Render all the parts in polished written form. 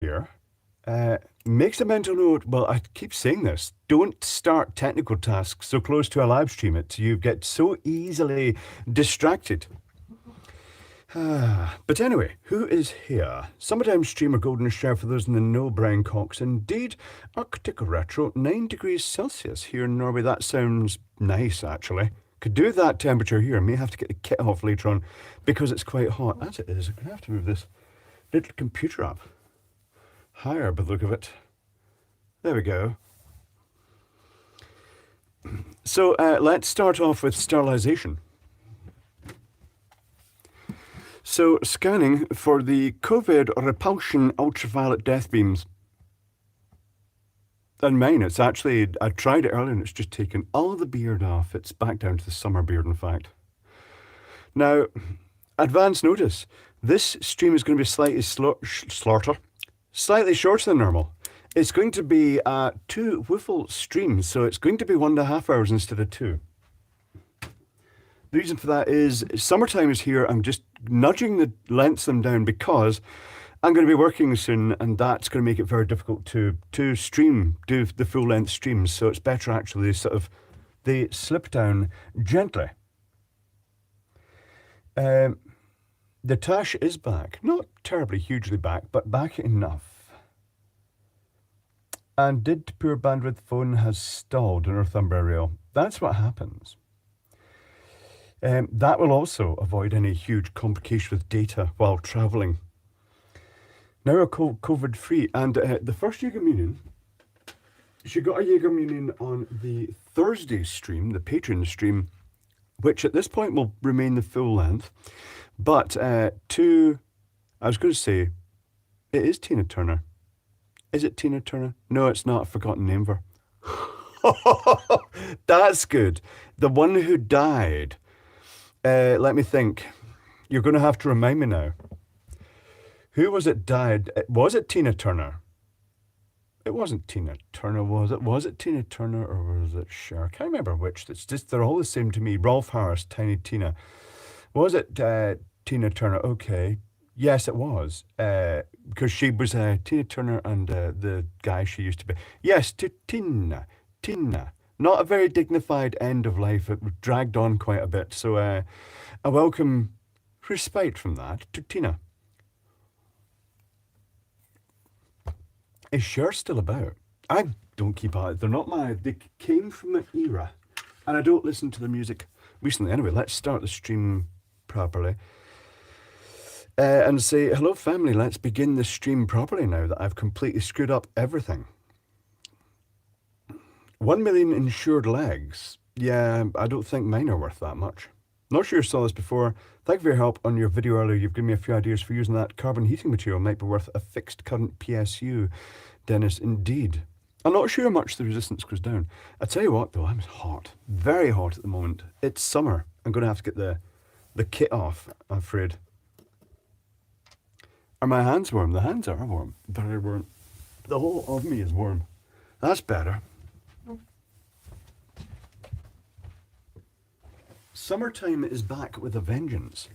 here. Makes a mental note. Well, I keep saying this. Don't start technical tasks so close to a live stream. You get so easily distracted. But anyway, who is here? Summertime streamer Golden Shower for those in the know, Brian Cox. Indeed, Arctic Retro, 9 degrees Celsius here in Norway. That sounds nice, actually. Could do that temperature here. May have to get the kit off later on because it's quite hot. As it is, I'm going to have to move this little computer up higher by the look of it. There we go. So let's start off with sterilisation. So, scanning for the COVID repulsion ultraviolet death beams. And mine, it's actually, I tried it earlier and it's just taken all of the beard off. It's back down to the summer beard, in fact. Now, advance notice. This stream is going to be slightly slightly shorter than normal. It's going to be 2 woofle streams, so it's going to be 1.5 hours instead of 2. The reason for that is summertime is here. I'm just nudging the lengths them down because I'm going to be working soon, and that's going to make it very difficult to do the full length streams. So it's better actually they slip down gently. The Tash is back, not terribly hugely back, but back enough. And did poor bandwidth phone has stalled on Northumbria Rail. That's what happens. That will also avoid any huge complication with data while travelling. Now we're COVID free, and the first Jaeger Communion, she got a Jaeger Communion on the Thursday stream, the Patreon stream, which at this point will remain the full length. But I was going to say, it is Tina Turner. Is it Tina Turner? No, it's not. I've forgotten the name of her. That's good. The one who died. Let me think. You're going to have to remind me now. Who was it died? Was it Tina Turner? It wasn't Tina Turner, was it? Was it Tina Turner or was it Cher? I can't remember which. It's just, they're all the same to me. Rolf Harris, Tiny Tina. Was it Tina Turner? Okay. Yes, it was. Because she was Tina Turner and the guy she used to be. Yes, Tina. Not a very dignified end of life. It dragged on quite a bit. So I welcome respite from that to Tina. Is Cher still about? I don't keep out. They're not they came from an era. And I don't listen to the music recently. Anyway, let's start the stream properly. And say, hello family, let's begin the stream properly now that I've completely screwed up everything. 1 million insured legs. Yeah, I don't think mine are worth that much. Not sure you saw this before. Thank you for your help on your video earlier. You've given me a few ideas for using that carbon heating material. Might be worth a fixed current PSU. Dennis, indeed. I'm not sure how much the resistance goes down. I tell you what though, I'm hot. Very hot at the moment. It's summer. I'm going to have to get the kit off, I'm afraid. Are my hands warm? The hands are warm. Very warm. The whole of me is warm. That's better. Summertime is back with a vengeance.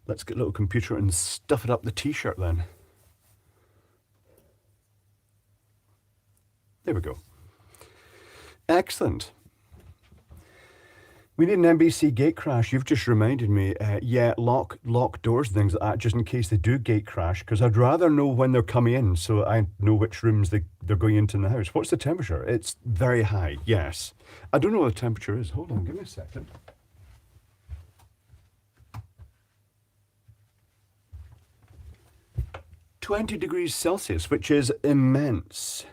Let's get a little computer and stuff it up the t-shirt then. There we go. Excellent. We need an NBC gate crash. You've just reminded me. Yeah, lock doors and things like that, just in case they do gate crash, because I'd rather know when they're coming in so I know which rooms they're going into in the house. What's the temperature? It's very high, yes. I don't know what the temperature is. Hold on, give me a second. (20°C), which is immense.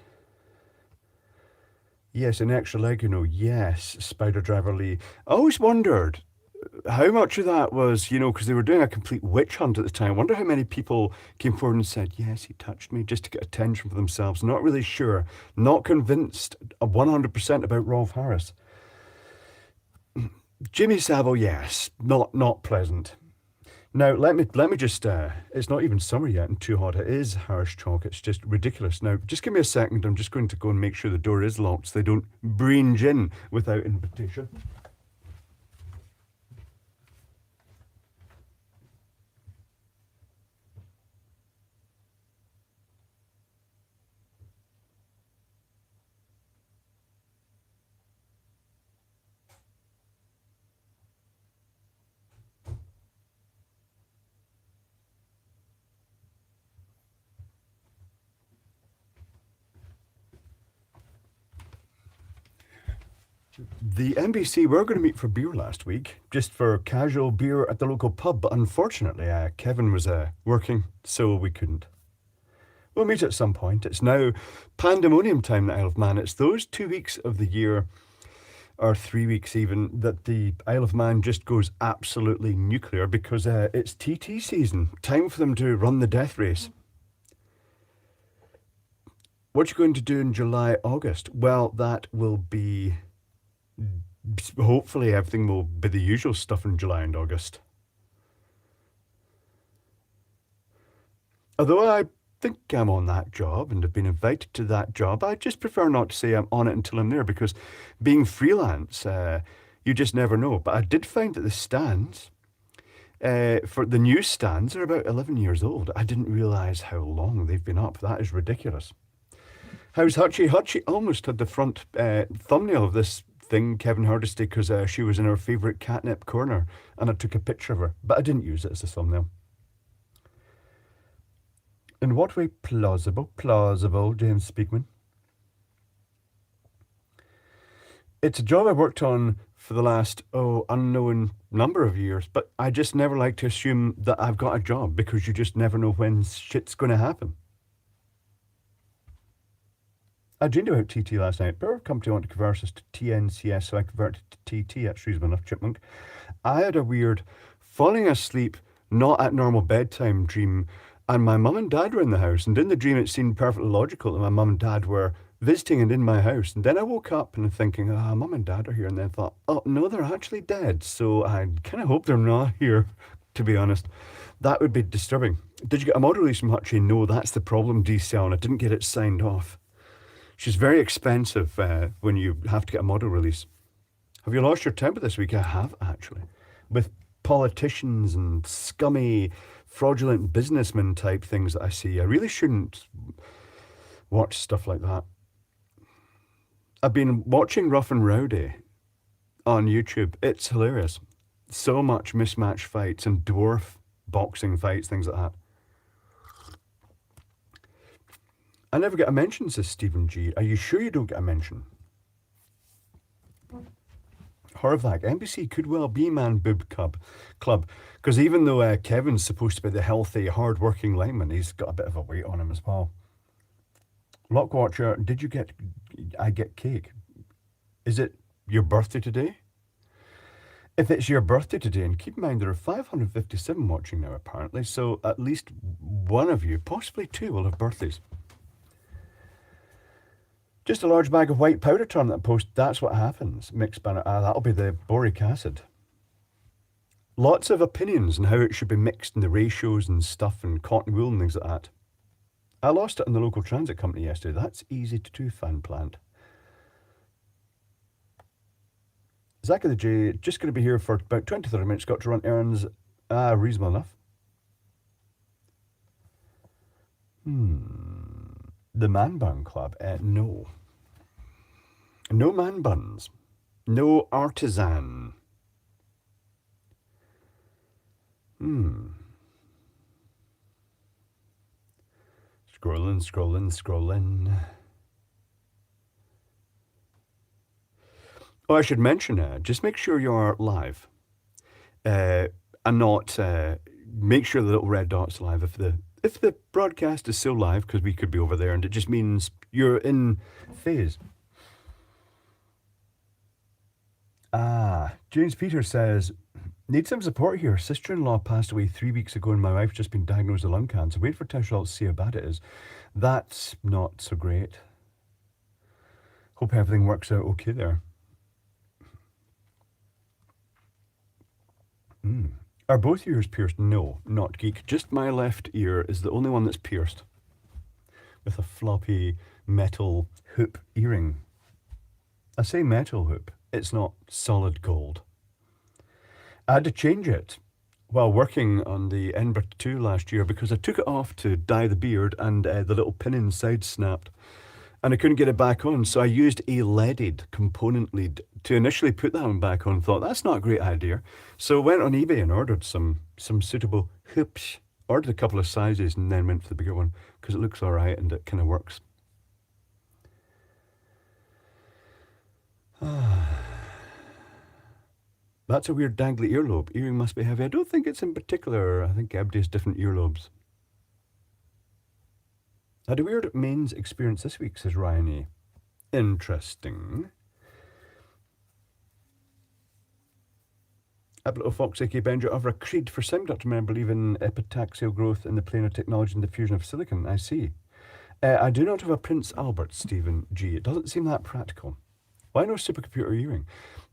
Yes, an extra leg, you know. Yes, Spider Driver Lee. I always wondered how much of that was, you know, because they were doing a complete witch hunt at the time. I wonder how many people came forward and said, yes, he touched me, just to get attention for themselves. Not really sure. Not convinced 100% about Rolf Harris. Jimmy Savile, yes. Not pleasant. Now, let me just, it's not even summer yet and too hot. It is harsh chalk. It's just ridiculous. Now, just give me a second. I'm just going to go and make sure the door is locked so they don't breach in without invitation. The NBC were going to meet for beer last week, just for casual beer at the local pub, but unfortunately, Kevin was working, so we couldn't. We'll meet at some point. It's now pandemonium time in the Isle of Man. It's those 2 weeks of the year, or 3 weeks even, that the Isle of Man just goes absolutely nuclear because it's TT season. Time for them to run the death race. What you going to do in July, August? Well, that will be... Hopefully everything will be the usual stuff in July and August. Although I think I'm on that job and have been invited to that job, I just prefer not to say I'm on it until I'm there because being freelance, you just never know. But I did find that the stands, for the news stands, are about 11 years old. I didn't realise how long they've been up. That is ridiculous. How's Hutchie? Hutchie almost had the front thumbnail of this thing, Kevin Hardesty, because she was in her favourite catnip corner and I took a picture of her, but I didn't use it as a thumbnail. In what way plausible? Plausible, James Speakman. It's a job I worked on for the last, unknown number of years, but I just never like to assume that I've got a job because you just never know when shit's going to happen. I dreamed about TT last night. Power company wanted to convert us to TNCS, so I converted to TT. That's reasonable enough, Chipmunk. I had a weird falling asleep, not at normal bedtime dream, and my mum and dad were in the house. And in the dream, it seemed perfectly logical that my mum and dad were visiting and in my house. And then I woke up and thinking, mum and dad are here. And then I thought, oh, no, they're actually dead. So I kind of hope they're not here, to be honest. That would be disturbing. Did you get a model release from Hutchie? No, that's the problem, D-Cell, and I didn't get it signed off. She's very expensive when you have to get a model release. Have you lost your temper this week? I have, actually. With politicians and scummy, fraudulent businessmen type things that I see. I really shouldn't watch stuff like that. I've been watching Rough and Rowdy on YouTube. It's hilarious. So much mismatched fights and dwarf boxing fights, things like that. I never get a mention, says Stephen G. Are you sure you don't get a mention? Horvath, NBC could well be Man Boob Club. Because even though Kevin's supposed to be the healthy, hard-working lineman, he's got a bit of a weight on him as well. Lockwatcher, did you get... I get cake. Is it your birthday today? If it's your birthday today, and keep in mind there are 557 watching now apparently, so at least one of you, possibly two, will have birthdays. Just a large bag of white powder turn that post. That's what happens. Mixed banner. That'll be the boric acid. Lots of opinions on how it should be mixed and the ratios and stuff and cotton wool and things like that. I lost it in the local transit company yesterday. That's easy to do, fan plant. Zach of the J, just going to be here for about 20-30 minutes. Got to run errands. Reasonable enough. The Man Bun Club? No. No man buns. No artisan. Scrolling. Oh, I should mention, just make sure you're live. And not, make sure the little red dot's live. If the broadcast is still live, because we could be over there, and it just means you're in phase. James Peter says, need some support here. Sister-in-law passed away 3 weeks ago and my wife's just been diagnosed with lung cancer. Wait for test results to see how bad it is. That's not so great. Hope everything works out okay there. Are both ears pierced? No, not geek. Just my left ear is the only one that's pierced with a floppy metal hoop earring. I say metal hoop. It's not solid gold. I had to change it while working on the Edinburgh 2 last year because I took it off to dye the beard and the little pin inside snapped and I couldn't get it back on, so I used a leaded component lead to initially put that one back on. Thought that's not a great idea, so went on eBay and ordered some suitable hoops. Ordered a couple of sizes and then went for the bigger one because it looks all right and it kind of works. That's a weird dangly earlobe. Earring must be heavy. I don't think it's in particular. I think everybody has different earlobes. Had a weird mains experience this week, says Ryan A. Interesting. Little Fox, aka Benjo, over a creed for semiconductor men believe in epitaxial growth in the plane of technology and diffusion of silicon. I see. I do not have a Prince Albert, Stephen G. It doesn't seem that practical. Why no supercomputer earring?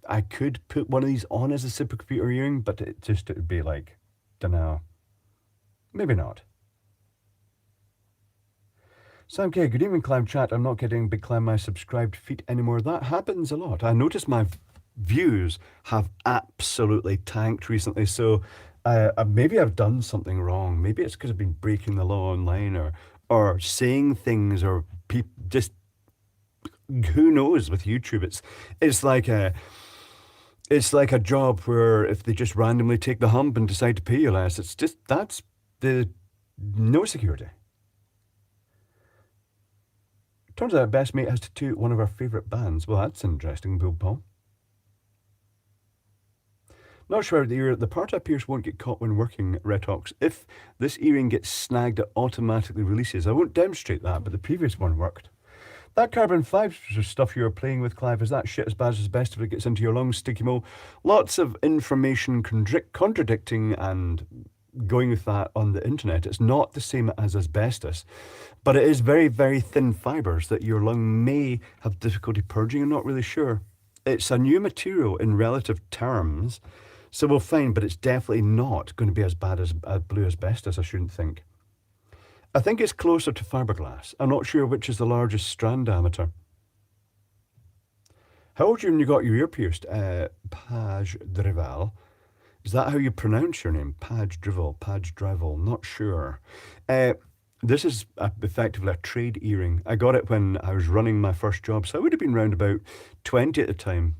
I could put one of these on as a supercomputer earring, but it would be like, dunno. Maybe not. Sam K, good evening, Clive chat. I'm not getting Big Climb my subscribed feed anymore. That happens a lot. I noticed my views have absolutely tanked recently, so maybe I've done something wrong. Maybe it's because I've been breaking the law online or saying things or just who knows with YouTube. It's like a job where if they just randomly take the hump and decide to pay you less, that's the no security. Turns out best mate has tattooed one of our favourite bands. Well, that's interesting, Bill Paul. Not sure the part I pierce won't get caught when working, Retox. If this earring gets snagged, it automatically releases. I won't demonstrate that, but the previous one worked. That carbon fiber stuff you were playing with, Clive, is that shit as bad as best if it gets into your lungs, sticky mo? Lots of information contradicting and going with that on the internet. It's not the same as asbestos, but it is very, very thin fibres that your lung may have difficulty purging. I'm not really sure. It's a new material in relative terms, so we'll find, but it's definitely not going to be as bad as blue asbestos, I shouldn't think. I think it's closer to fiberglass. I'm not sure which is the largest strand diameter. How old were you when you got your ear pierced? Page Drivel. Is that how you pronounce your name? Page Drivel, Page Drivel, not sure. This is effectively a trade earring. I got it when I was running my first job, so I would have been round about 20 at the time.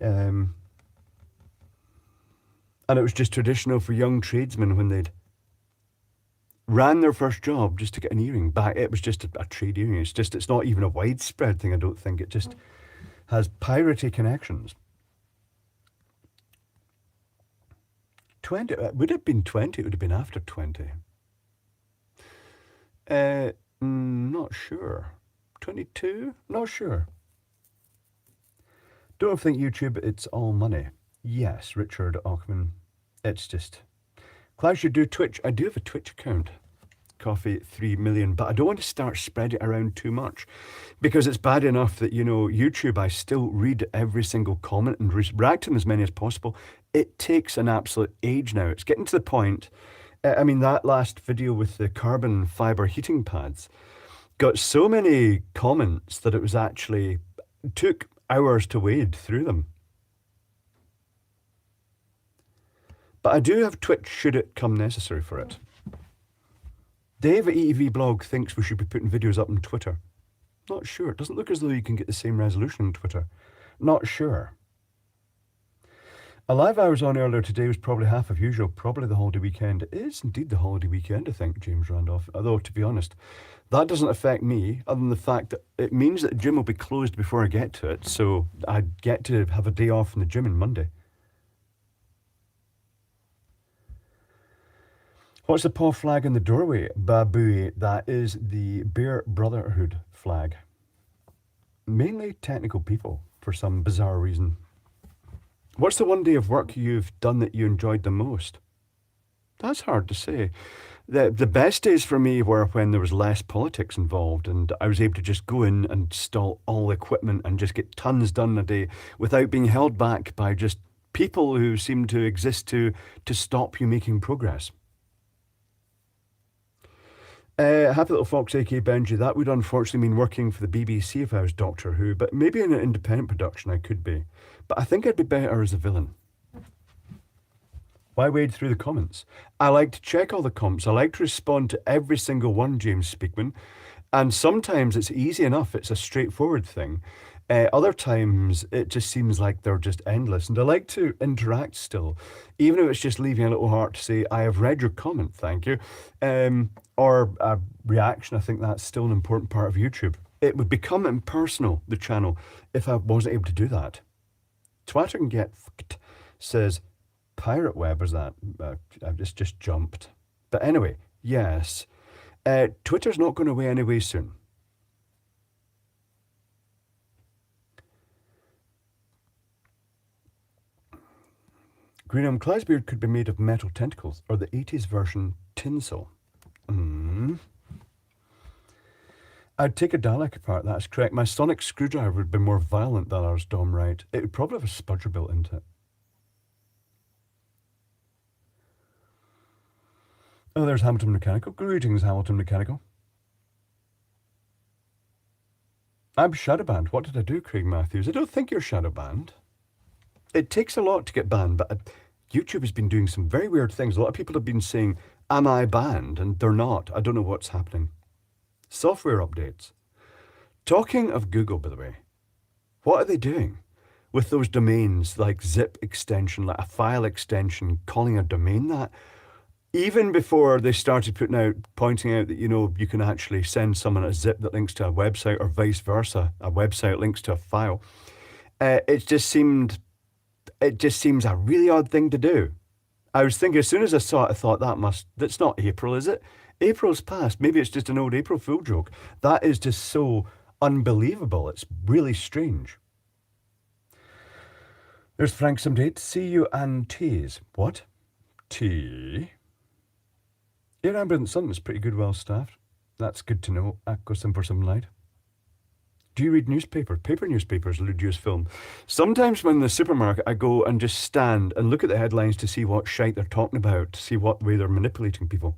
And it was just traditional for young tradesmen when they'd ran their first job just to get an earring back. It was just a trade earring. It's not even a widespread thing, I don't think. It just has piratey connections. 20, would it have been 20? It would have been after 20. Not sure. 22? Not sure. Don't think YouTube, it's all money. Yes, Richard Ochman. It's just... Clive should do Twitch. I do have a Twitch account. Coffee 3 million, but I don't want to start spreading it around too much because it's bad enough that, YouTube, I still read every single comment and react to them as many as possible. It takes an absolute age now. It's getting to the point. That last video with the carbon fiber heating pads got so many comments that it took hours to wade through them. But I do have Twitch should it come necessary for it. Dave at EEV Blog thinks we should be putting videos up on Twitter. Not sure. It doesn't look as though you can get the same resolution on Twitter. Not sure. A live I was on earlier today was probably half of usual, probably the holiday weekend. It is indeed the holiday weekend, I think, James Randolph. Although, to be honest, that doesn't affect me, other than the fact that it means that the gym will be closed before I get to it, so I get to have a day off from the gym on Monday. What's the paw flag in the doorway? Babooey. That is the Bear Brotherhood flag. Mainly technical people, for some bizarre reason. What's the one day of work you've done that you enjoyed the most? That's hard to say. The best days for me were when there was less politics involved and I was able to just go in and install all equipment and just get tons done a day without being held back by just people who seem to exist to stop you making progress. Happy Little Fox, aka Benji, that would unfortunately mean working for the BBC if I was Doctor Who, but maybe in an independent production I could be. But I think I'd be better as a villain. Why wade through the comments? I like to check all the comments. I like to respond to every single one, James Speakman. And sometimes it's easy enough. It's a straightforward thing. Other times it just seems like they're just endless. And I like to interact still, even if it's just leaving a little heart to say, I have read your comment, thank you. Or a reaction. I think that's still an important part of YouTube. It would become impersonal, the channel, if I wasn't able to do that. Twatter can get fucked, says Pirate Web, is that? I've just jumped. But anyway, yes. Twitter's not going away anyway soon. Greenham, Clive's beard could be made of metal tentacles, or the 80s version tinsel. I'd take a Dalek apart, that's correct. My sonic screwdriver would be more violent than ours, Dom, right? It would probably have a spudger built into it. Oh, there's Hamilton Mechanical. Greetings, Hamilton Mechanical. I'm shadow banned. What did I do, Craig Matthews? I don't think you're shadow banned. It takes a lot to get banned, but YouTube has been doing some very weird things. A lot of people have been saying, am I banned? And they're not. I don't know what's happening. Software updates. Talking of Google, by the way, what are they doing with those domains like zip extension, like a file extension, calling a domain that? Even before they started pointing out that, you can actually send someone a zip that links to a website or vice versa, a website links to a file. It just seems a really odd thing to do. I was thinking, as soon as I saw it, I thought that's not April, is it? April's past. Maybe it's just an old April Fool joke. That is just so unbelievable. It's really strange. There's Frank some date. See you and teas. What? Tea? Air Ambulance Sun's pretty good, well staffed. That's good to know. Aquasim for some light. Do you read newspaper? Paper newspapers, Ludius Film. Sometimes when in the supermarket, I go and just stand and look at the headlines to see what shite they're talking about, to see what way they're manipulating people.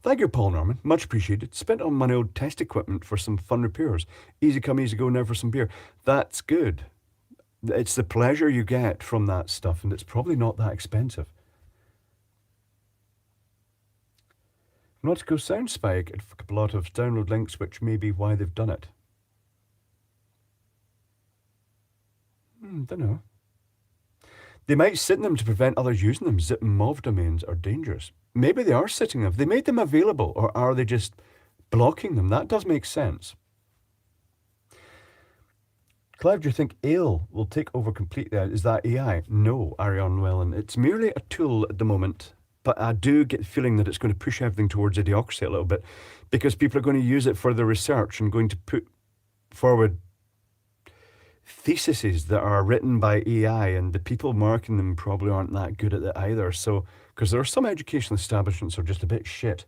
Thank you, Paul Norman. Much appreciated. Spent on my old test equipment for some fun repairs. Easy come, easy go, now for some beer. That's good. It's the pleasure you get from that stuff, and it's probably not that expensive. Nautical Sound Spike had a lot of download links, which may be why they've done it. Don't know. They might sit them to prevent others using them. Zip and MOV domains are dangerous. Maybe they are sitting them. They made them available, or are they just blocking them? That does make sense. Clive, do you think Ale will take over completely? Is that AI? No, Ariane Wellen. It's merely a tool at the moment, but I do get the feeling that it's going to push everything towards idiocracy a little bit, because people are going to use it for their research and going to put forward theses that are written by AI, and the people marking them probably aren't that good at it either. So, because there are some educational establishments that are just a bit shit.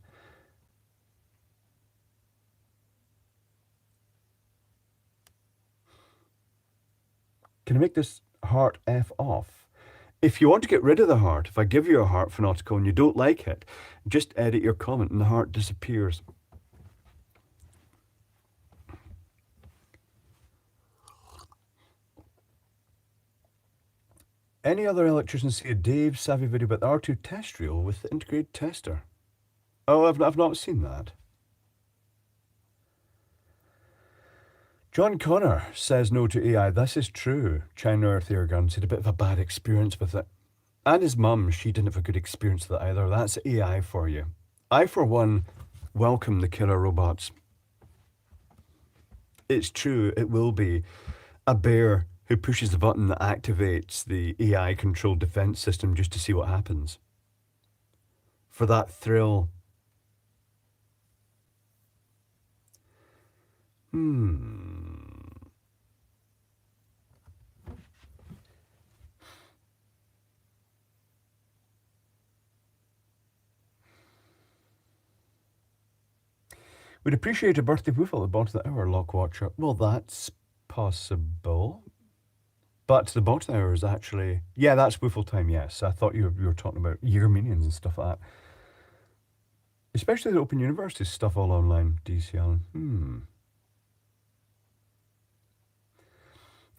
Can I make this heart F off? If you want to get rid of the heart, if I give you a heart for Nautical and you don't like it, just edit your comment and the heart disappears. Any other electrician see a Dave Savvy video about the R2 test reel with the integrated tester? Oh, I've not seen that. John Connor says no to AI. This is true. China Earth Airguns had a bit of a bad experience with it. And his mum, she didn't have a good experience with it either. That's AI for you. I, for one, welcome the killer robots. It's true, it will be a bear who pushes the button that activates the AI-controlled defense system just to see what happens. For that thrill. We'd appreciate a birthday woof at the bottom of the hour, Lockwatcher. Well, that's possible. But the bottom of the hour is actually... Yeah, that's woofle time, yes. I thought you were talking about year minions and stuff like that. Especially the Open University stuff all online, DCL.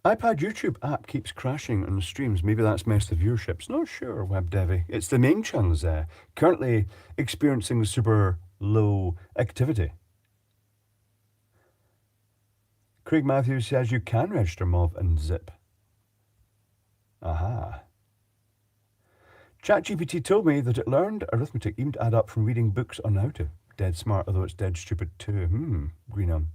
iPad YouTube app keeps crashing on the streams. Maybe that's messed the viewerships. Not sure, WebDevy. It's the main channels there. Currently experiencing super low activity. Craig Matthews says you can register MOV and zip. Aha. ChatGPT told me that it learned arithmetic even to add up from reading books on how to. Dead smart, although it's dead stupid too. Greenham.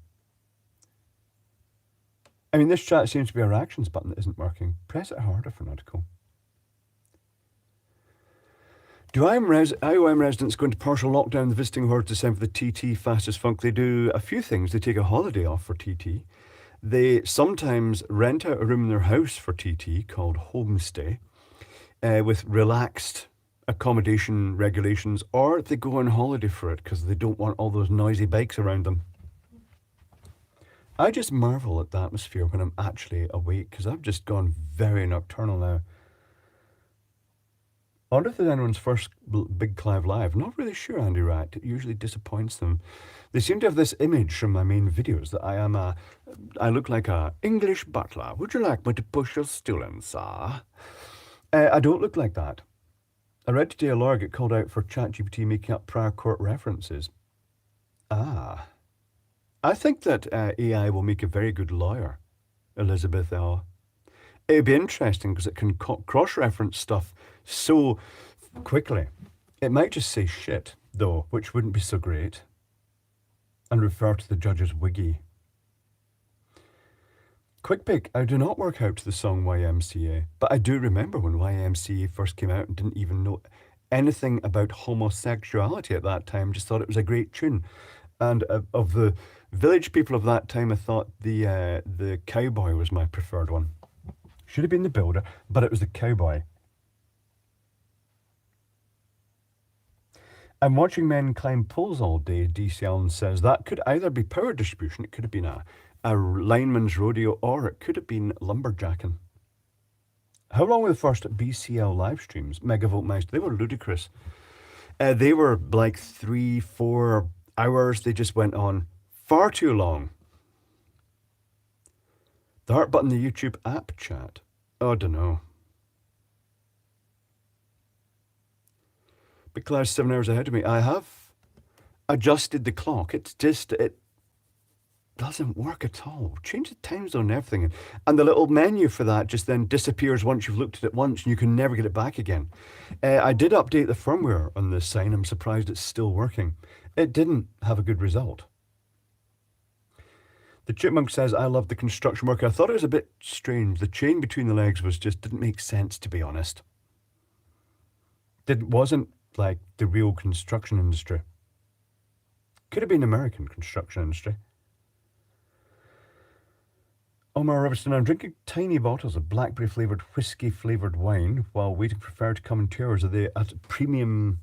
I mean, this chat seems to be a reactions button that isn't working. Press it harder for an article. Do IOM residents go into partial lockdown the visiting hordes to send for the TT fastest funk? They do a few things. They take a holiday off for TT. They sometimes rent out a room in their house for TT called homestay with relaxed accommodation regulations, or they go on holiday for it because they don't want all those noisy bikes around them. I just marvel at the atmosphere when I'm actually awake because I've just gone very nocturnal now. I wonder if there's anyone's first big Clive Live. Not really sure, Andy Rat. It usually disappoints them. They seem to have this image from my main videos that I look like a English butler. Would you like me to push your stool in, sir? I don't look like that. I read today a lawyer get called out for ChatGPT making up prior court references. Ah. I think that AI will make a very good lawyer, Elizabeth L. It'd be interesting because it can cross-reference stuff so quickly. It might just say shit, though, which wouldn't be so great, and refer to the judge's wiggy. Quick pick, I do not work out to the song YMCA, but I do remember when YMCA first came out and didn't even know anything about homosexuality at that time, just thought it was a great tune. And of the village people of that time, I thought the Cowboy was my preferred one. Should have been the Builder, but it was the Cowboy. I'm watching men climb poles all day, DC Allen says. That could either be power distribution, it could have been a lineman's rodeo, or it could have been lumberjacking. How long were the first BCL live streams? Megavolt Meister, they were ludicrous. They were like 3-4 hours. They just went on far too long. The heart button, the YouTube app chat. Oh, I don't know. Big Clive's 7 hours ahead of me. I have adjusted the clock. It's just, it doesn't work at all. Change the time zone and everything. And the little menu for that just then disappears once you've looked at it once and you can never get it back again. I did update the firmware on this sign. I'm surprised it's still working. It didn't have a good result. The chipmunk says, I love the construction worker. I thought it was a bit strange. The chain between the legs didn't make sense, to be honest. Wasn't like the real construction industry. Could have been American construction industry. Omar Robertson, I'm drinking tiny bottles of blackberry flavoured, whiskey flavoured wine while waiting for fare to come in tours. Are they at premium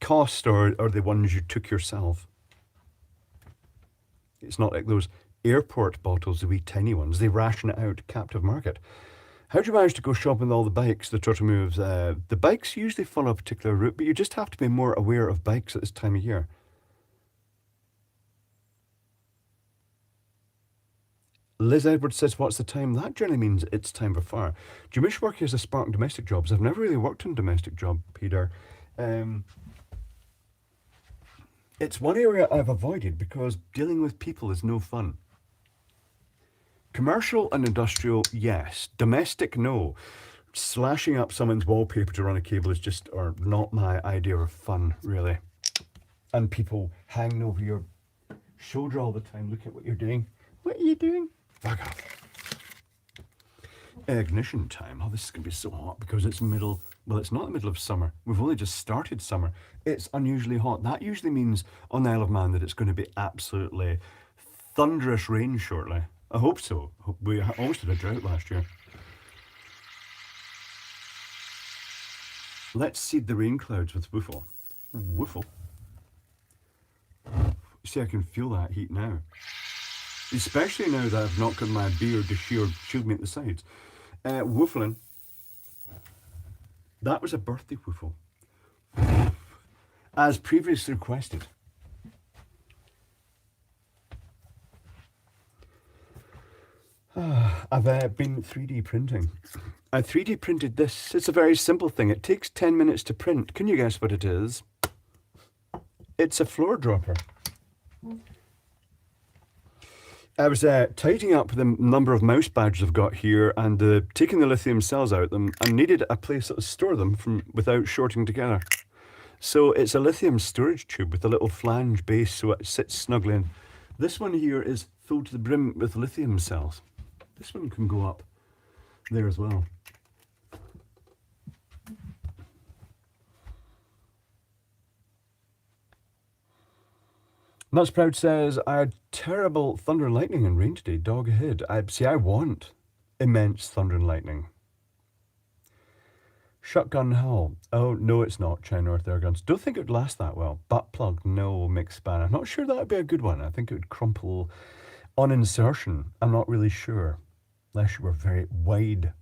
cost or are they ones you took yourself? It's not like those airport bottles, the wee tiny ones. They ration it out, captive market. How do you manage to go shopping with all the bikes, the turtle moves? The bikes usually follow a particular route, but you just have to be more aware of bikes at this time of year. Liz Edwards says, what's the time? That generally means it's time for fire. Do you miss working as a spark in domestic jobs? I've never really worked in a domestic job, Peter. It's one area I've avoided because dealing with people is no fun. Commercial and industrial, yes. Domestic, no. Slashing up someone's wallpaper to run a cable is just not my idea of fun, really. And people hanging over your shoulder all the time. Look at what you're doing. What are you doing? Fuck off. Ignition time. Oh, this is going to be so hot because it's middle. Well, it's not the middle of summer. We've only just started summer. It's unusually hot. That usually means on the Isle of Man that it's going to be absolutely thunderous rain shortly. I hope so. We almost had a drought last year. Let's seed the rain clouds with woofle. Woofle. See, I can feel that heat now. Especially now that I've not got my beard to shield me at the sides. Woofling. That was a birthday woofle. As previously requested. I've been 3D printing. I 3D printed this. It's a very simple thing. It takes 10 minutes to print. Can you guess what it is? It's a floor dropper. I was tidying up the number of mouse badges I've got here and taking the lithium cells out of them and needed a place to store them without shorting together. So it's a lithium storage tube with a little flange base so it sits snugly in. This one here is filled to the brim with lithium cells. This one can go up there as well. Nuts Proud says, I had terrible thunder and lightning in rain today. Dog ahead. I want immense thunder and lightning. Shotgun Hull. Oh, no, it's not. China Earth Air Guns. Don't think it would last that well. Butt plug. No. Mixed span. I'm not sure that would be a good one. I think it would crumple on insertion. I'm not really sure. Unless you were very wide.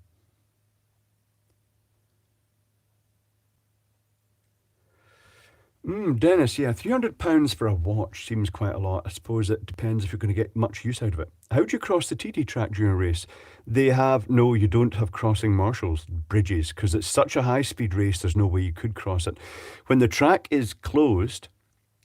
Dennis, yeah, £300 for a watch seems quite a lot. I suppose it depends if you're going to get much use out of it. How do you cross the TT track during a race? No, you don't have crossing marshals, bridges, because it's such a high-speed race, there's no way you could cross it. When the track is closed,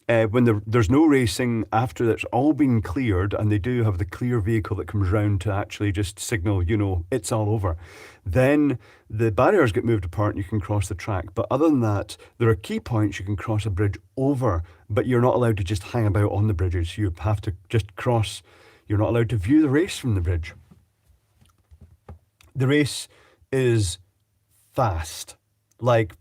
when there's no racing after it's all been cleared, and they do have the clear vehicle that comes round to actually just signal, it's all over, then the barriers get moved apart and you can cross the track. But other than that, there are key points you can cross a bridge over, but you're not allowed to just hang about on the bridges. You have to just cross. You're not allowed to view the race from the bridge. The race is fast, like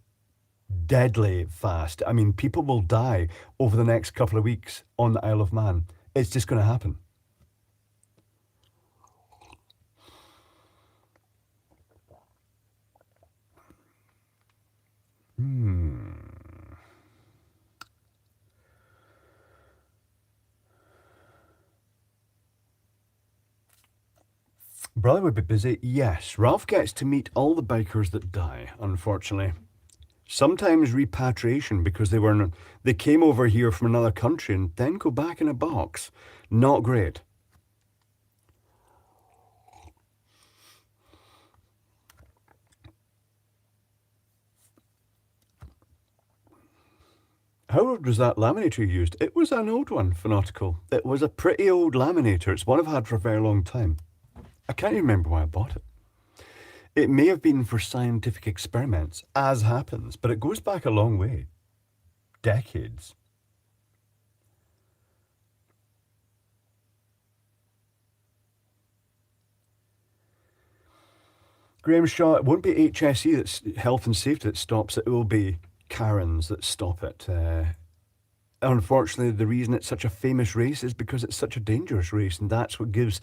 deadly fast. I mean, people will die over the next couple of weeks on the Isle of Man. It's just going to happen. Brother would be busy. Yes, Ralph gets to meet all the bikers that die, unfortunately. Sometimes repatriation because they came over here from another country and then go back in a box. Not great. How old was that laminator you used? It was an old one, Fanatical. It was a pretty old laminator. It's one I've had for a very long time. I can't even remember why I bought it. It may have been for scientific experiments, as happens, but it goes back a long way. Decades. Graham Shaw, it won't be HSE that's health and safety that stops it. It will be Karens that stop it. Unfortunately, the reason it's such a famous race is because it's such a dangerous race, and that's what gives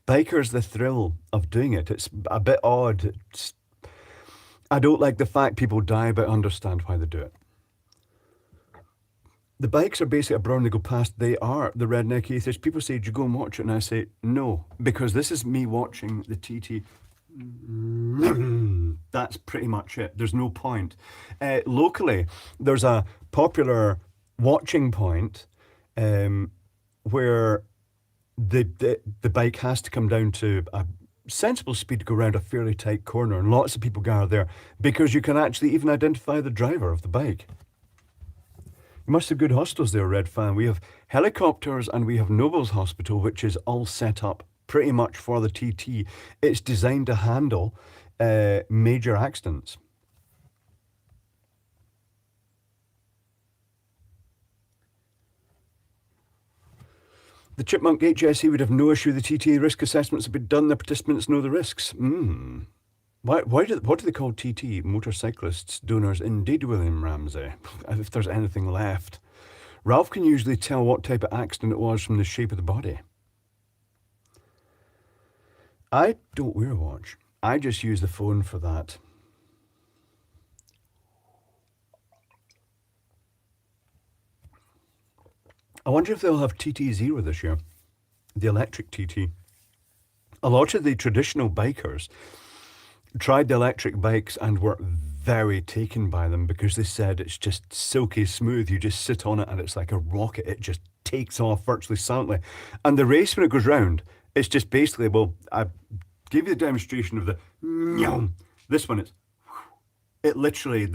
bikers the thrill of doing it. It's a bit odd. I don't like the fact people die, but I understand why they do it. The bikes are basically a brown they go past. They are the redneck atheist. People say, do you go and watch it? And I say, no, because this is me watching the TT. That's pretty much it. There's no point. Locally, there's a popular watching point where the bike has to come down to a sensible speed to go around a fairly tight corner, and lots of people gather there because you can actually even identify the driver of the bike. You must have good hostels there, Red Fan. We have helicopters and we have Nobles Hospital, which is all set up pretty much for the TT. It's designed to handle major accidents. The Chipmunk HSE would have no issue. The TT risk assessments have been done. The participants know the risks. What do they call TT? Motorcyclists, donors. Indeed, William Ramsey. If there's anything left. Ralph can usually tell what type of accident it was from the shape of the body. I don't wear a watch. I just use the phone for that. I wonder if they'll have TT0 this year, the electric TT. A lot of the traditional bikers tried the electric bikes and were very taken by them because they said it's just silky smooth. You just sit on it and it's like a rocket. It just takes off virtually silently. And the race, when it goes round, it's just basically, well, I gave you the demonstration of the, this one is, it literally,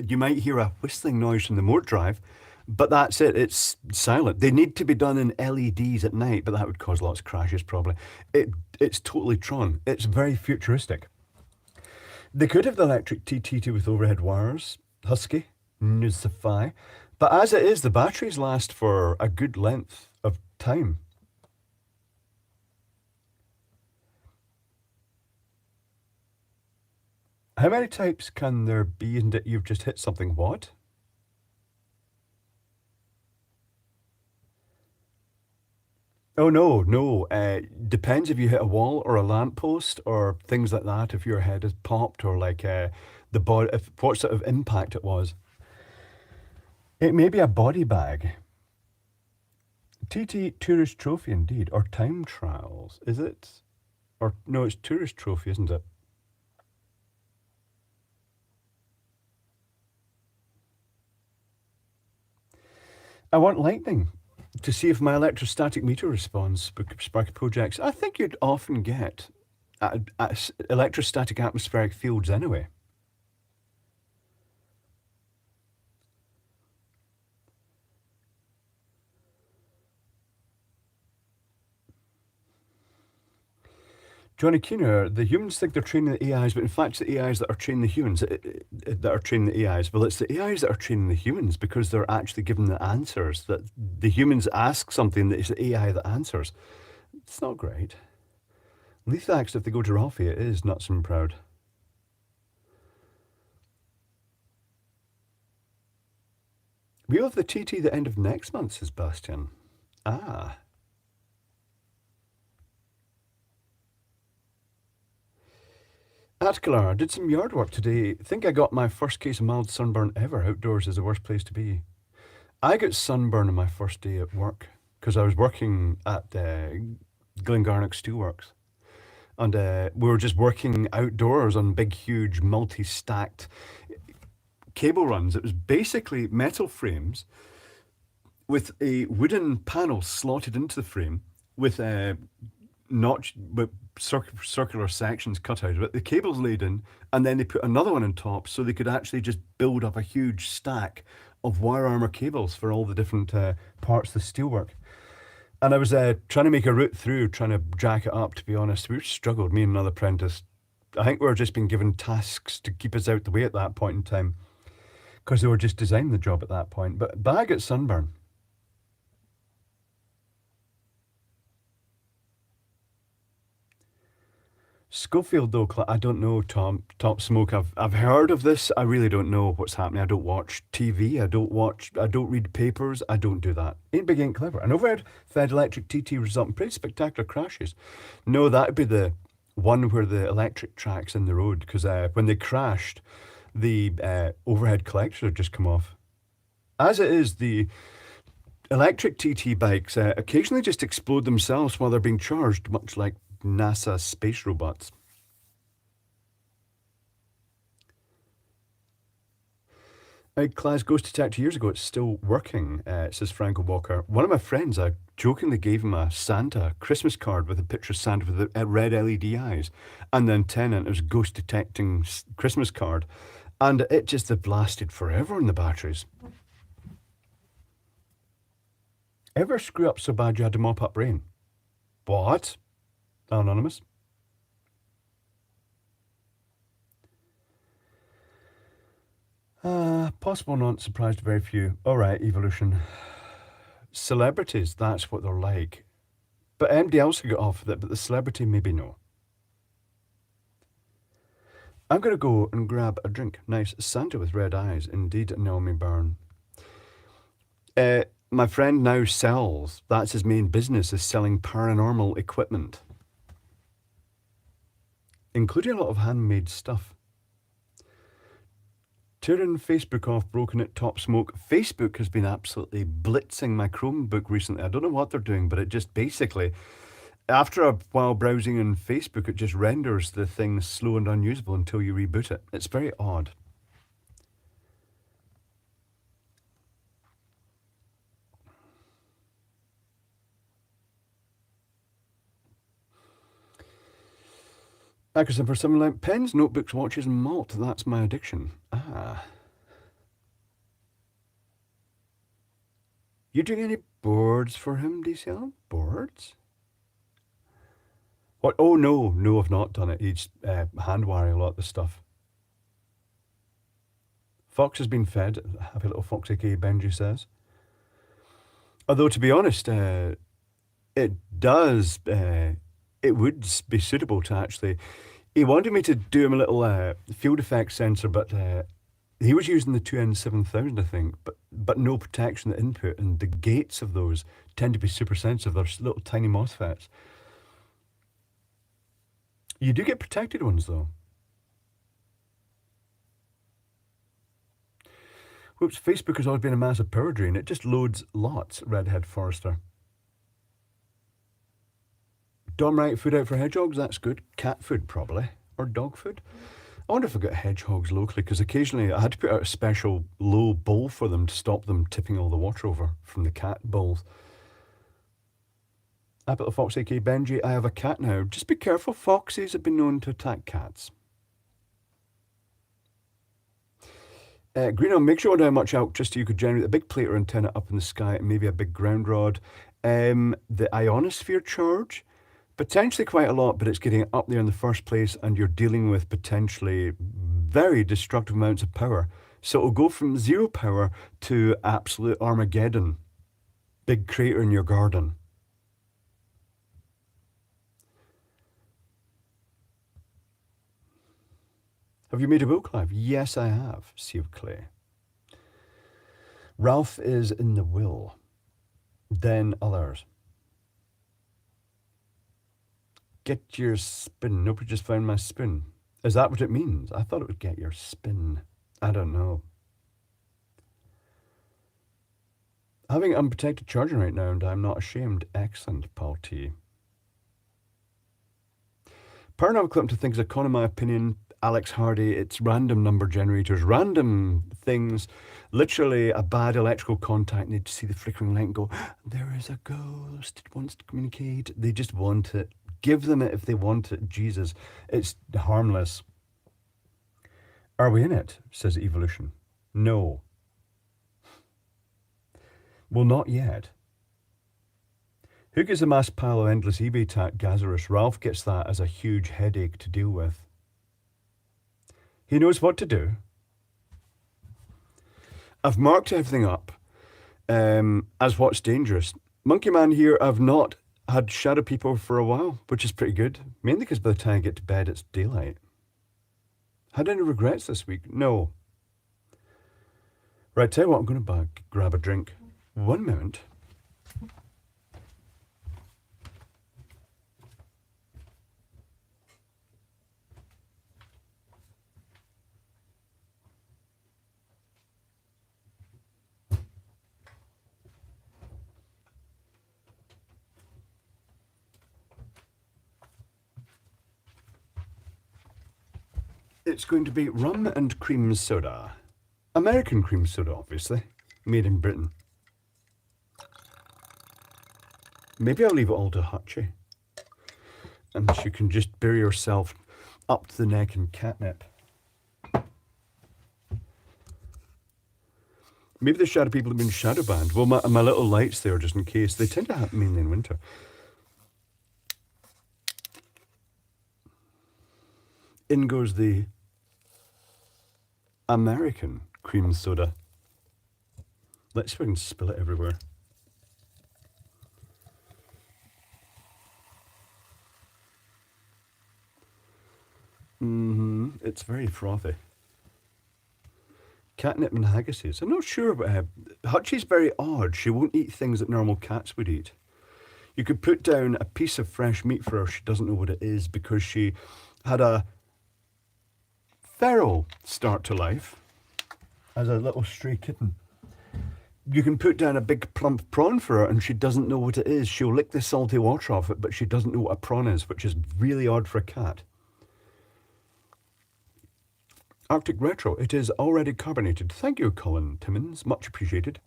you might hear a whistling noise from the motor drive, but that's it. It's silent. They need to be done in LEDs at night, but that would cause lots of crashes probably. It's totally Tron. It's very futuristic. They could have the electric TT with overhead wires, Husky, Nusify, but as it is, the batteries last for a good length of time. How many types can there be in that you've just hit something? What? Oh no, no. Depends if you hit a wall or a lamppost or things like that. If your head is popped or like the body, if what sort of impact it was. It may be a body bag. TT tourist trophy indeed, or time trials. Is it? Or no, it's tourist trophy, isn't it? I want lightning to see if my electrostatic meter responds. Sparky projects. I think you'd often get electrostatic atmospheric fields anyway. Johnny Keener, the humans think they're training the AIs, but in fact, it's the AIs that are training the humans that are training the AIs. Well, it's the AIs that are training the humans because they're actually given the answers. That the humans ask something that it's the AI that answers. It's not great. Lethax, if they go to Ralphie, it is nuts and proud. We have the TT the end of next month, says Bastian. Ah. Atkalar, did some yard work today. Think I got my first case of mild sunburn ever. Outdoors is the worst place to be. I got sunburn on my first day at work because I was working at Glengarnock Steelworks. And we were just working outdoors on big, huge, multi-stacked cable runs. It was basically metal frames with a wooden panel slotted into the frame with notch with circular sections cut out of it. The cables laid in, and then they put another one on top so they could actually just build up a huge stack of wire armor cables for all the different parts of the steelwork. And I was trying to make a route through, trying to jack it up, to be honest. We struggled, me and another apprentice. I think we were just being given tasks to keep us out the way at that point in time because they were just designing the job at that point. But I got sunburn. Schofield, though, I don't know, Tom. Top Smoke, I've heard of this. I really don't know what's happening. I don't watch TV. I don't read papers. I don't do that. Ain't big, ain't clever. An overhead fed electric TT result in pretty spectacular crashes. No, that'd be the one where the electric track's in the road, because when they crashed, the overhead collector had just come off. As it is, the electric TT bikes occasionally just explode themselves while they're being charged, much like NASA space robots. Clive's Ghost Detector years ago, it's still working, says Franco Walker. One of my friends, I jokingly gave him a Santa Christmas card with a picture of Santa with the red LED eyes and the antenna, and it was ghost detecting Christmas card. And it just lasted forever in the batteries. Ever screw up so bad you had to mop up rain? What? Anonymous. Possible, not surprised, very few. All right, evolution. Celebrities, that's what they're like. But MD also got off with it, but the celebrity, maybe no. I'm going to go and grab a drink. Nice Santa with red eyes. Indeed, Naomi Byrne. My friend now sells, that's his main business, is selling paranormal equipment, including a lot of handmade stuff. Turning Facebook off, broken at Top Smoke. Facebook has been absolutely blitzing my Chromebook recently. I don't know what they're doing, but it just basically, after a while browsing on Facebook, it just renders the thing slow and unusable until you reboot it. It's very odd. Ackerson, for something like pens, notebooks, watches, and malt. That's my addiction. Ah. You doing any boards for him, DCL? Boards? What? Oh, no. No, I've not done it. He's hand wiring a lot of the stuff. Fox has been fed, happy little fox, aka Benji says. Although, to be honest, it does, it would be suitable to actually He wanted me to do him a little field effect sensor, but he was using the 2N7000, I think, but no protection at input, and the gates of those tend to be super sensitive. They're little tiny MOSFETs. You do get protected ones, though. Whoops, Facebook has always been a massive power drain. It just loads lots, Redhead Forester. Dom right, food out for hedgehogs, that's good. Cat food, probably. Or dog food. I wonder if I got hedgehogs locally, because occasionally I had to put out a special low bowl for them to stop them tipping all the water over from the cat bowls. Apple Fox AK Benji, I have a cat now. Just be careful, foxes have been known to attack cats. Greeno, make sure to how much elk just so you could generate a big plate or antenna up in the sky and maybe a big ground rod. The ionosphere charge, potentially quite a lot, but it's getting up there in the first place and you're dealing with potentially very destructive amounts of power. So it'll go from 0 power to absolute Armageddon. Big crater in your garden. Have you made a will, Clive? Yes, I have. Sea of Clay. Ralph is in the will. Then others. Get your spin. Nobody just found my spin. Is that what it means? I thought it would get your spin. I don't know. Having unprotected charging right now, and I'm not ashamed. Excellent, Paul T. Parnell Clipton thinks, according to my opinion, Alex Hardy, it's random number generators, random things, literally a bad electrical contact, and they see the flickering light and go, there is a ghost, it wants to communicate. They just want it. Give them it if they want it. Jesus, it's harmless. Are we in it? Says Evolution. No. Well, not yet. Who gets a mass pile of endless eBay tack Gazarus? Ralph gets that as a huge headache to deal with. He knows what to do. I've marked everything up as what's dangerous. Monkey Man here, I've not had shadow people for a while, which is pretty good. Mainly because by the time I get to bed, it's daylight. Had any regrets this week? No. Right, tell you what, I'm going to grab a drink. 1 moment. It's going to be rum and cream soda. American cream soda, obviously. Made in Britain. Maybe I'll leave it all to Hutchie. And she can just bury herself up to the neck in catnip. Maybe the shadow people have been shadow banned. Well, my little lights there, just in case. They tend to happen mainly in winter. In goes the American cream soda. Let's see if I can spill it everywhere. It's very frothy. Catnip and haggises. I'm not sure, but Hutchie's very odd. She won't eat things that normal cats would eat. You could put down a piece of fresh meat for her. She doesn't know what it is because she had a feral start to life as a little stray kitten. You can put down a big plump prawn for her and she doesn't know what it is. She'll lick the salty water off it, but she doesn't know what a prawn is, which is really odd for a cat. Arctic Retro, it is already carbonated. Thank you, Colin Timmins. Much appreciated.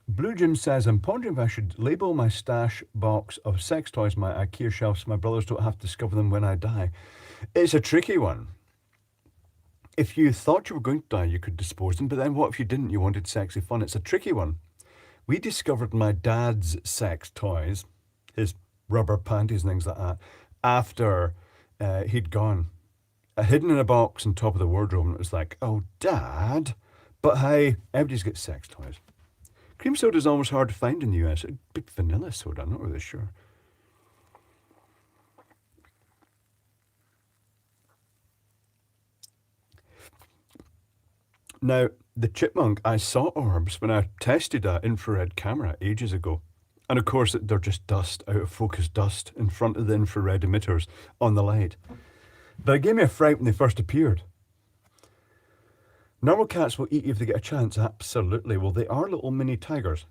Blue Jim says, I'm pondering if I should label my stash box of sex toys, my IKEA shelf, so my brothers don't have to discover them when I die. It's a tricky one. If you thought you were going to die, you could dispose them, but then what if you didn't? You wanted sexy fun. It's a tricky one. We discovered my dad's sex toys, his rubber panties and things like that, after he'd gone. Hidden in a box on top of the wardrobe, and it was like, oh, Dad. But hey, everybody's got sex toys. Cream soda is almost hard to find in the US. It'd be vanilla soda, I'm not really sure. Now, the chipmunk, I saw orbs when I tested an infrared camera ages ago. And of course, they're just dust, out of focus dust, in front of the infrared emitters on the light. But it gave me a fright when they first appeared. Normal cats will eat you if they get a chance, absolutely. Well, they are little mini tigers.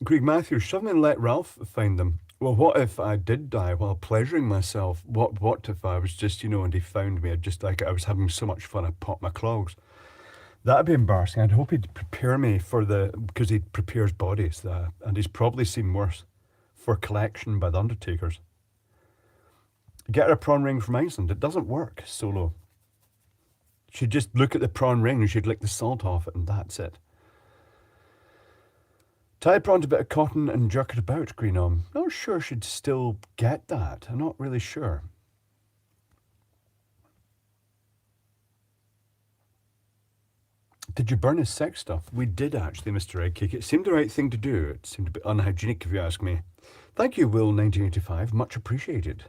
Greg Matthews, shove them and let Ralph find them. Well, what if I did die while pleasuring myself? What if I was just, and he found me? I was having so much fun, I popped my clogs. That'd be embarrassing. I'd hope he'd prepare me because he prepares bodies, and he's probably seen worse, for collection by the undertakers. Get her a prawn ring from Iceland. It doesn't work solo. She'd just look at the prawn ring and she'd lick the salt off it, and that's it. Tie a prawn to a bit of cotton and jerk it about, Green Om. Not sure she'd still get that. I'm not really sure. Did you burn his sex stuff? We did actually, Mr. Eggcake. It seemed the right thing to do. It seemed a bit unhygienic, if you ask me. Thank you, Will1985. Much appreciated.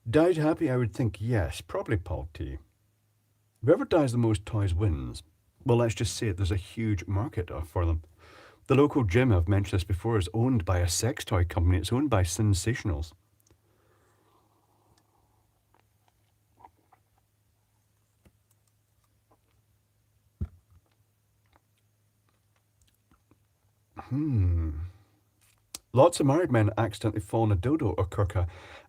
Died happy, I would think yes. Probably Paul T. Whoever dies the most toys wins. Well, let's just say it, there's a huge market for them. The local gym, I've mentioned this before, is owned by a sex toy company. It's owned by Sensationals. Lots of married men accidentally fall in a dildo or kurka.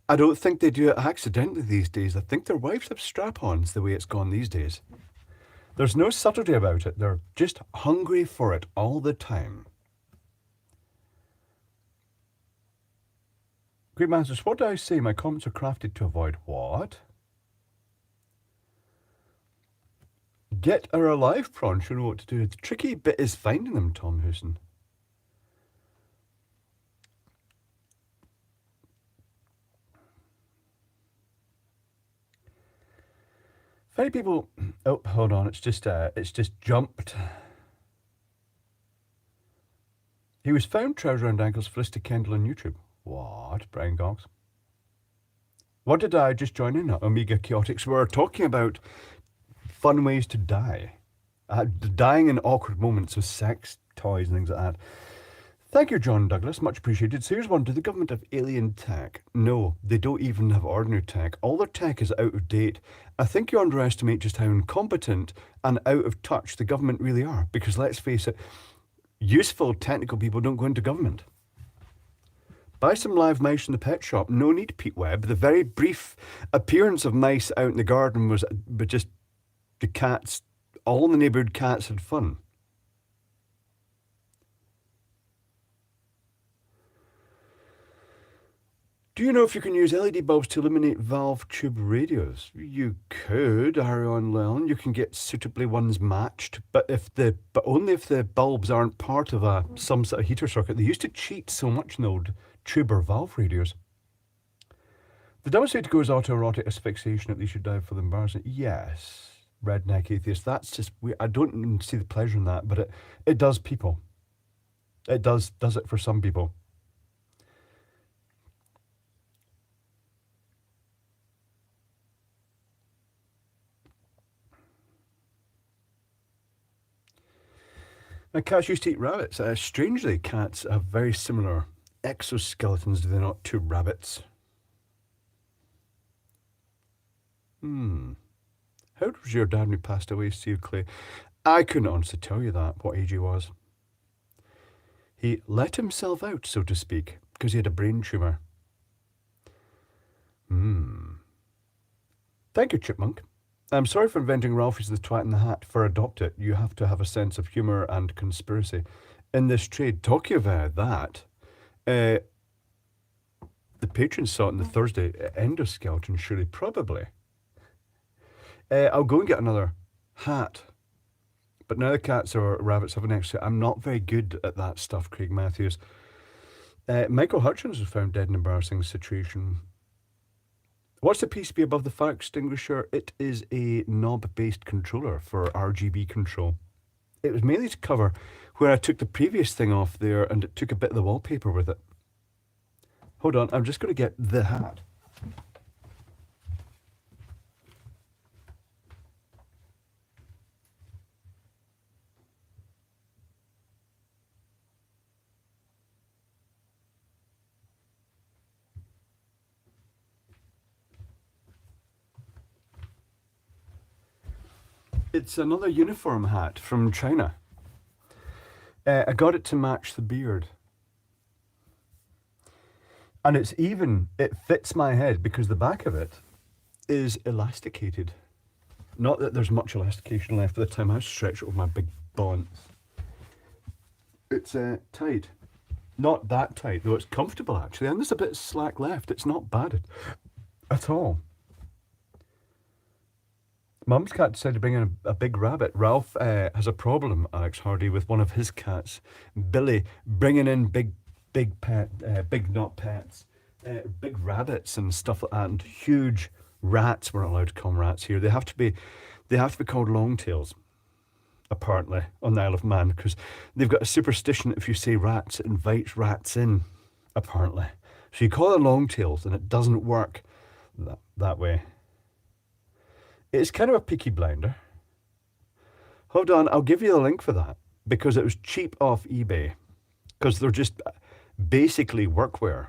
I don't think they do it accidentally these days. I think their wives have strap-ons the way it's gone these days. There's no subtlety about it. They're just hungry for it all the time. Great Masters, what do I say? My comments are crafted to avoid what? Get her alive, prawn. She'll know what to do. The tricky bit is finding them, Tom Hooson. Funny people. Oh, hold on. It's just jumped. He was found trouser around ankles, Felicity Kendall on YouTube. What, Brian Gox? What did I just join in at? Omega Chaotix. We're talking about fun ways to die. Dying in awkward moments with sex toys and things like that. Thank you, John Douglas. Much appreciated. So here's one. Do the government have alien tech? No, they don't even have ordinary tech. All their tech is out of date. I think you underestimate just how incompetent and out of touch the government really are. Because let's face it, useful technical people don't go into government. Buy some live mice in the pet shop. No need, Pete Webb. The very brief appearance of mice out in the garden was just the cats. All the neighbourhood cats had fun. Do you know if you can use LED bulbs to illuminate valve tube radios? You could, Arion Leon. You can get suitably ones matched, but only if the bulbs aren't part of some sort of heater circuit. They used to cheat so much in the old tube or valve radios. The dumbest way to go is autoerotic asphyxiation. At least you die for the embarrassment. Yes, redneck atheist. That's just weird. I don't see the pleasure in that, but it does people. It does it for some people. Now, cats used to eat rabbits. Strangely, cats have very similar exoskeletons, do they not, to rabbits? How old was your dad when he passed away, Steve Clay? I couldn't honestly tell you that, what age he was. He let himself out, so to speak, because he had a brain tumour. Thank you, Chipmunk. I'm sorry for inventing Ralphie's the twat in the hat. For Adopt It, you have to have a sense of humour and conspiracy. In this trade, talking about that, the patrons saw it on the Thursday. Endoskeleton, surely, probably. I'll go and get another hat. But now the cats or rabbits have an extra. I'm not very good at that stuff, Craig Matthews. Michael Hutchins was found dead in an embarrassing situation. What's the PCB above the fire extinguisher? It is a knob-based controller for RGB control. It was mainly to cover where I took the previous thing off there and it took a bit of the wallpaper with it. Hold on, I'm just going to get the hat. It's another uniform hat from China. I got it to match the beard. And it's even, it fits my head because the back of it is elasticated. Not that there's much elastication left by the time I stretch it over my big bonds. It's tight. Not that tight, though it's comfortable actually. And there's a bit of slack left. It's not bad at all. Mum's cat decided to bring in a big rabbit. Ralph has a problem, Alex Hardy, with one of his cats, Billy, bringing in big not pets, big rabbits and stuff like that, and huge rats. We're not allowed to call them rats here. They have to be called longtails, apparently, on the Isle of Man, because they've got a superstition. If you say rats, it invites rats in, apparently. So you call it longtails, and it doesn't work that way. It's kind of a Peaky Blinder. Hold on, I'll give you the link for that because it was cheap off eBay because they're just basically workwear.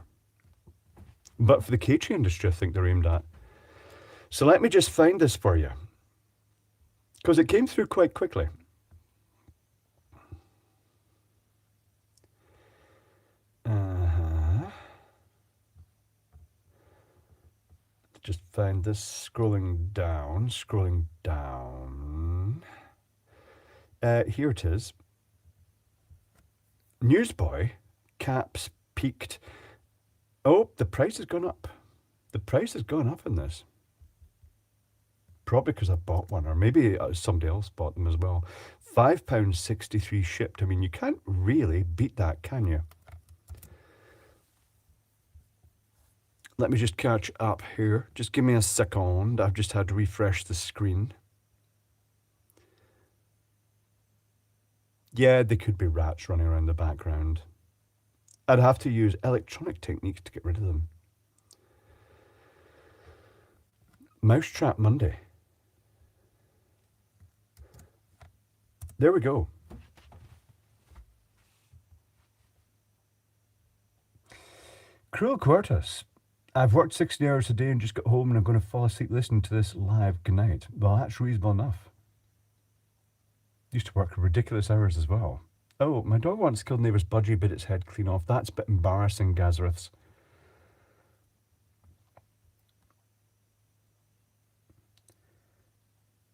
But for the catering industry, I think they're aimed at. So let me just find this for you because it came through quite quickly. Just find this, scrolling down. Here it is. Newsboy, caps peaked. Oh, the price has gone up. The price has gone up in this. Probably because I bought one, or maybe somebody else bought them as well. £5.63 shipped. I mean, you can't really beat that, can you? Let me just catch up here. Just give me a second. I've just had to refresh the screen. Yeah, they could be rats running around the background. I'd have to use electronic techniques to get rid of them. Mousetrap Monday. There we go. Cruel Quartus. I've worked 60 hours a day and just got home and I'm going to fall asleep listening to this live. Good night. Well, that's reasonable enough. Used to work ridiculous hours as well. Oh, my dog once killed neighbour's budgie, bit its head clean off. That's a bit embarrassing, Gazareths.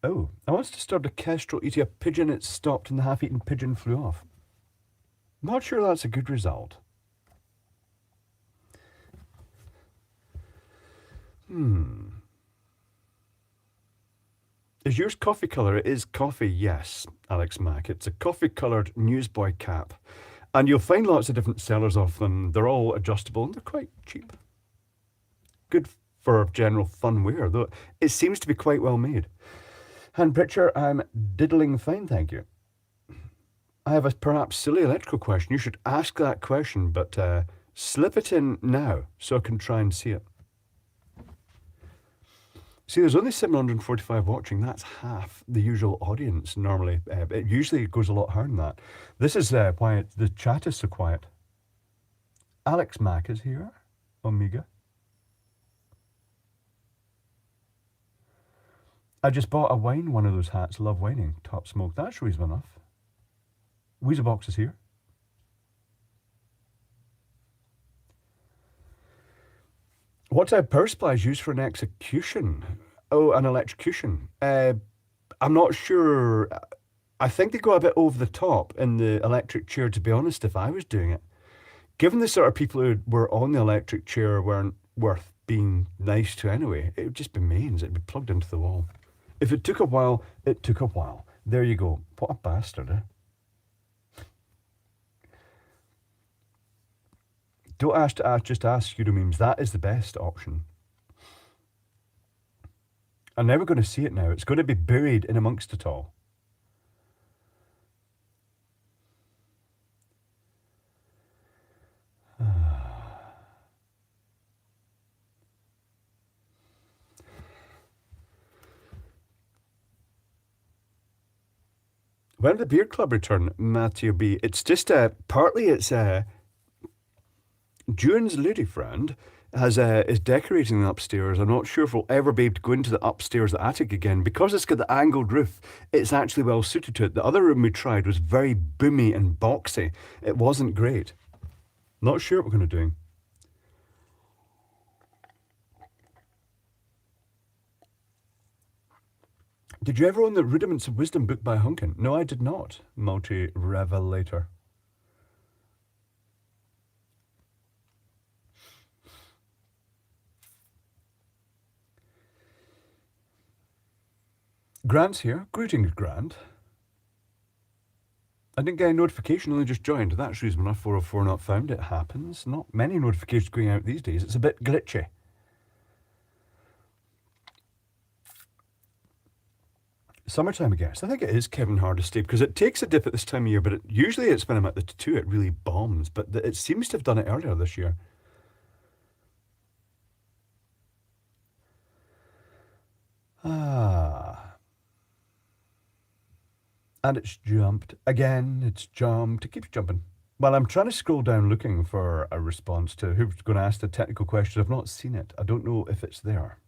Oh, I once disturbed a kestrel eating a pigeon. It stopped and the half-eaten pigeon flew off. Not sure that's a good result. Is yours coffee colour? It is coffee, yes, Alex Mack. It's a coffee-coloured newsboy cap. And you'll find lots of different sellers of them. They're all adjustable and they're quite cheap. Good for general fun wear, though it seems to be quite well made. Hand picture, I'm diddling fine, thank you. I have a perhaps silly electrical question. You should ask that question, but slip it in now so I can try and see it. See, there's only 745 watching. That's half the usual audience normally. It usually goes a lot higher than that. This is why the chat is so quiet. Alex Mack is here. Omega. I just bought a wine, one of those hats. Love whining. Top smoke. That's reasonable enough. Weezelbox is here. What type of power supply is used for an execution? Oh, an electrocution. I'm not sure. I think they go a bit over the top in the electric chair, to be honest, if I was doing it. Given the sort of people who were on the electric chair weren't worth being nice to anyway, it would just be mains. It would be plugged into the wall. If it took a while, it took a while. There you go. What a bastard, eh? Don't just ask Euromemes. That is the best option. I'm never going to see it now. It's going to be buried in amongst it all. When did the beer club return, Matthew B? It's just partly it's June's lady friend is decorating the upstairs. I'm not sure if we'll ever be able to go into the upstairs, the attic again, because it's got the angled roof. It's actually well suited to it. The other room we tried was very boomy and boxy. It wasn't great. Not sure what we're going to do. Did you ever own the Rudiments of Wisdom book by Hunkin? No, I did not. Multi-revelator. Grant's here. Greetings, Grant. I didn't get a notification, only just joined. That's reason enough. 404 not found. It happens. Not many notifications going out these days. It's a bit glitchy. Summertime, I guess. I think it is Kevin Hardesty because it takes a dip at this time of year, but usually it's when I'm at the 2 it really bombs, but it seems to have done it earlier this year. And it's jumped. Again, it's jumped. It keeps jumping. Well, I'm trying to scroll down looking for a response to who's going to ask the technical question. I've not seen it. I don't know if it's there.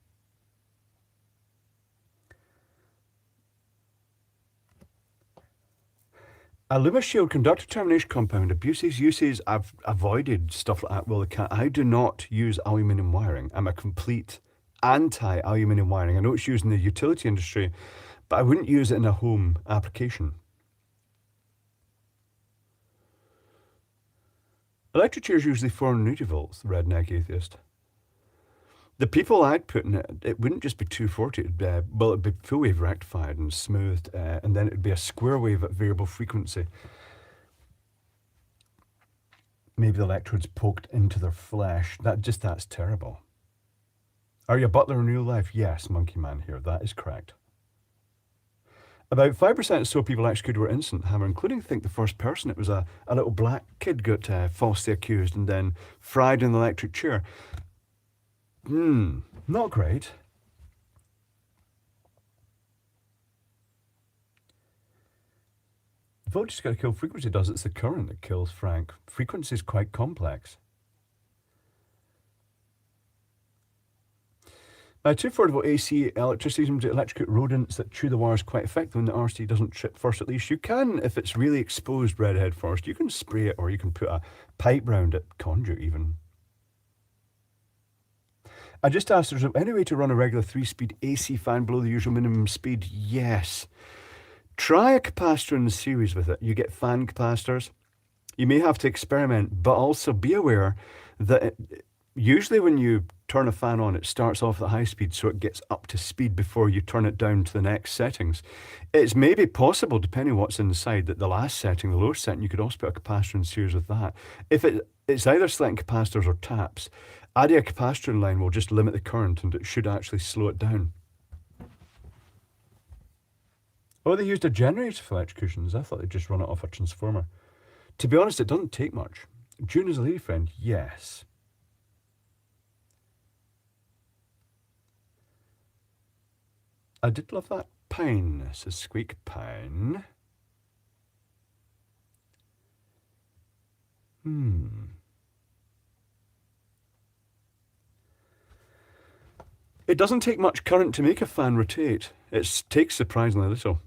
Alumoshield conductor termination compound abuses, uses. I've avoided stuff like that. Well, I do not use aluminium wiring. I'm a complete anti-aluminium wiring. I know it's used in the utility industry, but I wouldn't use it in a home application. Electric chair is usually 480 volts, the redneck atheist. The people I'd put in it wouldn't just be 240, it'd be full wave rectified and smoothed, and then it'd be a square wave at variable frequency. Maybe the electrodes poked into their flesh. That's terrible. Are you a butler in real life? Yes, Monkey Man here, that is correct. About 5% or so people executed were innocent, however, including, I think, the first person. It was a little black kid got falsely accused and then fried in the electric chair. Not great. Voltage got to kill frequency, does. It's the current that kills Frank. Frequency is quite complex. 240 volt AC electricity seems to electrocute rodents that chew the wires quite effectively when the RC doesn't trip first. At least you can, if it's really exposed redhead first, you can spray it or you can put a pipe round it, conduit even. I just asked, is there any way to run a regular 3-speed AC fan below the usual minimum speed? Yes. Try a capacitor in the series with it. You get fan capacitors. You may have to experiment, but also be aware that usually when you turn a fan on, it starts off at high speed, so it gets up to speed before you turn it down to the next settings. It's maybe possible, depending on what's inside, that the last setting, the lower setting, you could also put a capacitor in series with that. If it's either selecting capacitors or taps, adding a capacitor in line will just limit the current and it should actually slow it down. Oh, they used a generator for electrocutions. I thought they'd just run it off a transformer. To be honest, it doesn't take much. June is a lady friend, yes. I did love that pine, says Squeak Pine. It doesn't take much current to make a fan rotate. It takes surprisingly little.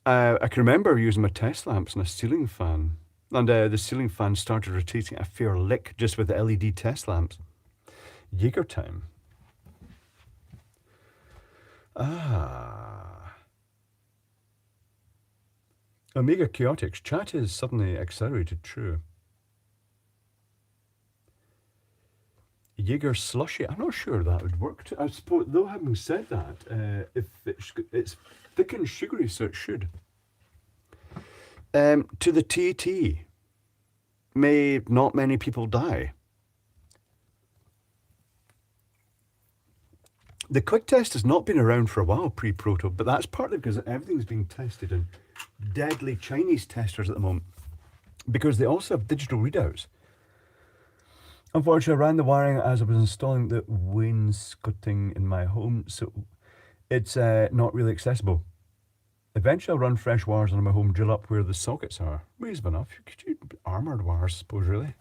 I can remember using my test lamps and a ceiling fan, and the ceiling fan started rotating a fair lick just with the LED test lamps. Jaeger time. Omega Chaotix. Chat is suddenly accelerated, true. Jaeger slushy. I'm not sure that would work. I suppose, though, having said that, if it's thick and sugary, so it should. To the TT. may not many people die. The quick test has not been around for a while pre-proto, but that's partly because everything's being tested in deadly Chinese testers at the moment, because they also have digital readouts. Unfortunately, I ran the wiring as I was installing the wainscoting in my home, so it's not really accessible. Eventually, I'll run fresh wires on my home drill up where the sockets are. Reasonable enough. Could you armoured wires, I suppose, really?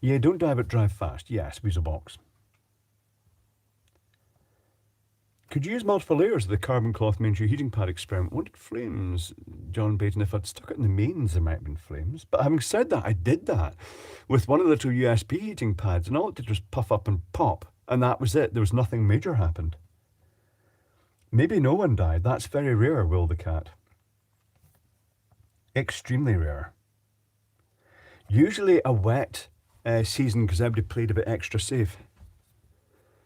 Yeah, don't die but drive fast. Yes, weasel box. Could you use multiple layers of the carbon cloth mains your heating pad experiment? Wanted flames, John Baton. If I'd stuck it in the mains, there might have been flames. But having said that, I did that with one of the little USB heating pads, and all it did was puff up and pop, and that was it. There was nothing major happened. Maybe no one died. That's very rare, Will the cat. Extremely rare. Usually a wet season because everybody played a bit extra safe.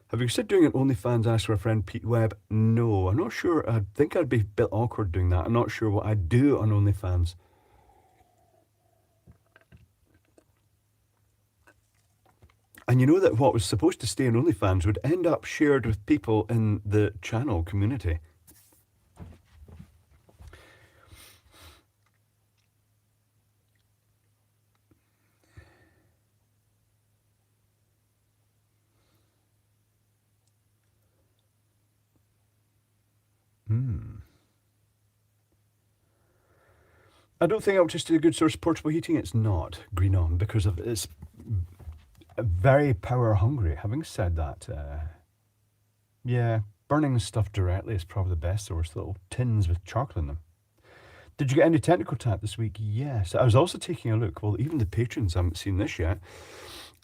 Have you considered doing an OnlyFans? Asked for a friend, Pete Webb. No, I'm not sure. I think I'd be a bit awkward doing that. I'm not sure what I'd do on OnlyFans. And you know that what was supposed to stay on OnlyFans would end up shared with people in the channel community. I don't think electricity is a good source of portable heating. It's not, Green On, because of it's very power hungry. Having said that, yeah, burning stuff directly is probably the best source. Little tins with charcoal in them. Did you get any technical tap this week? Yes. I was also taking a look. Well, even the patrons haven't seen this yet.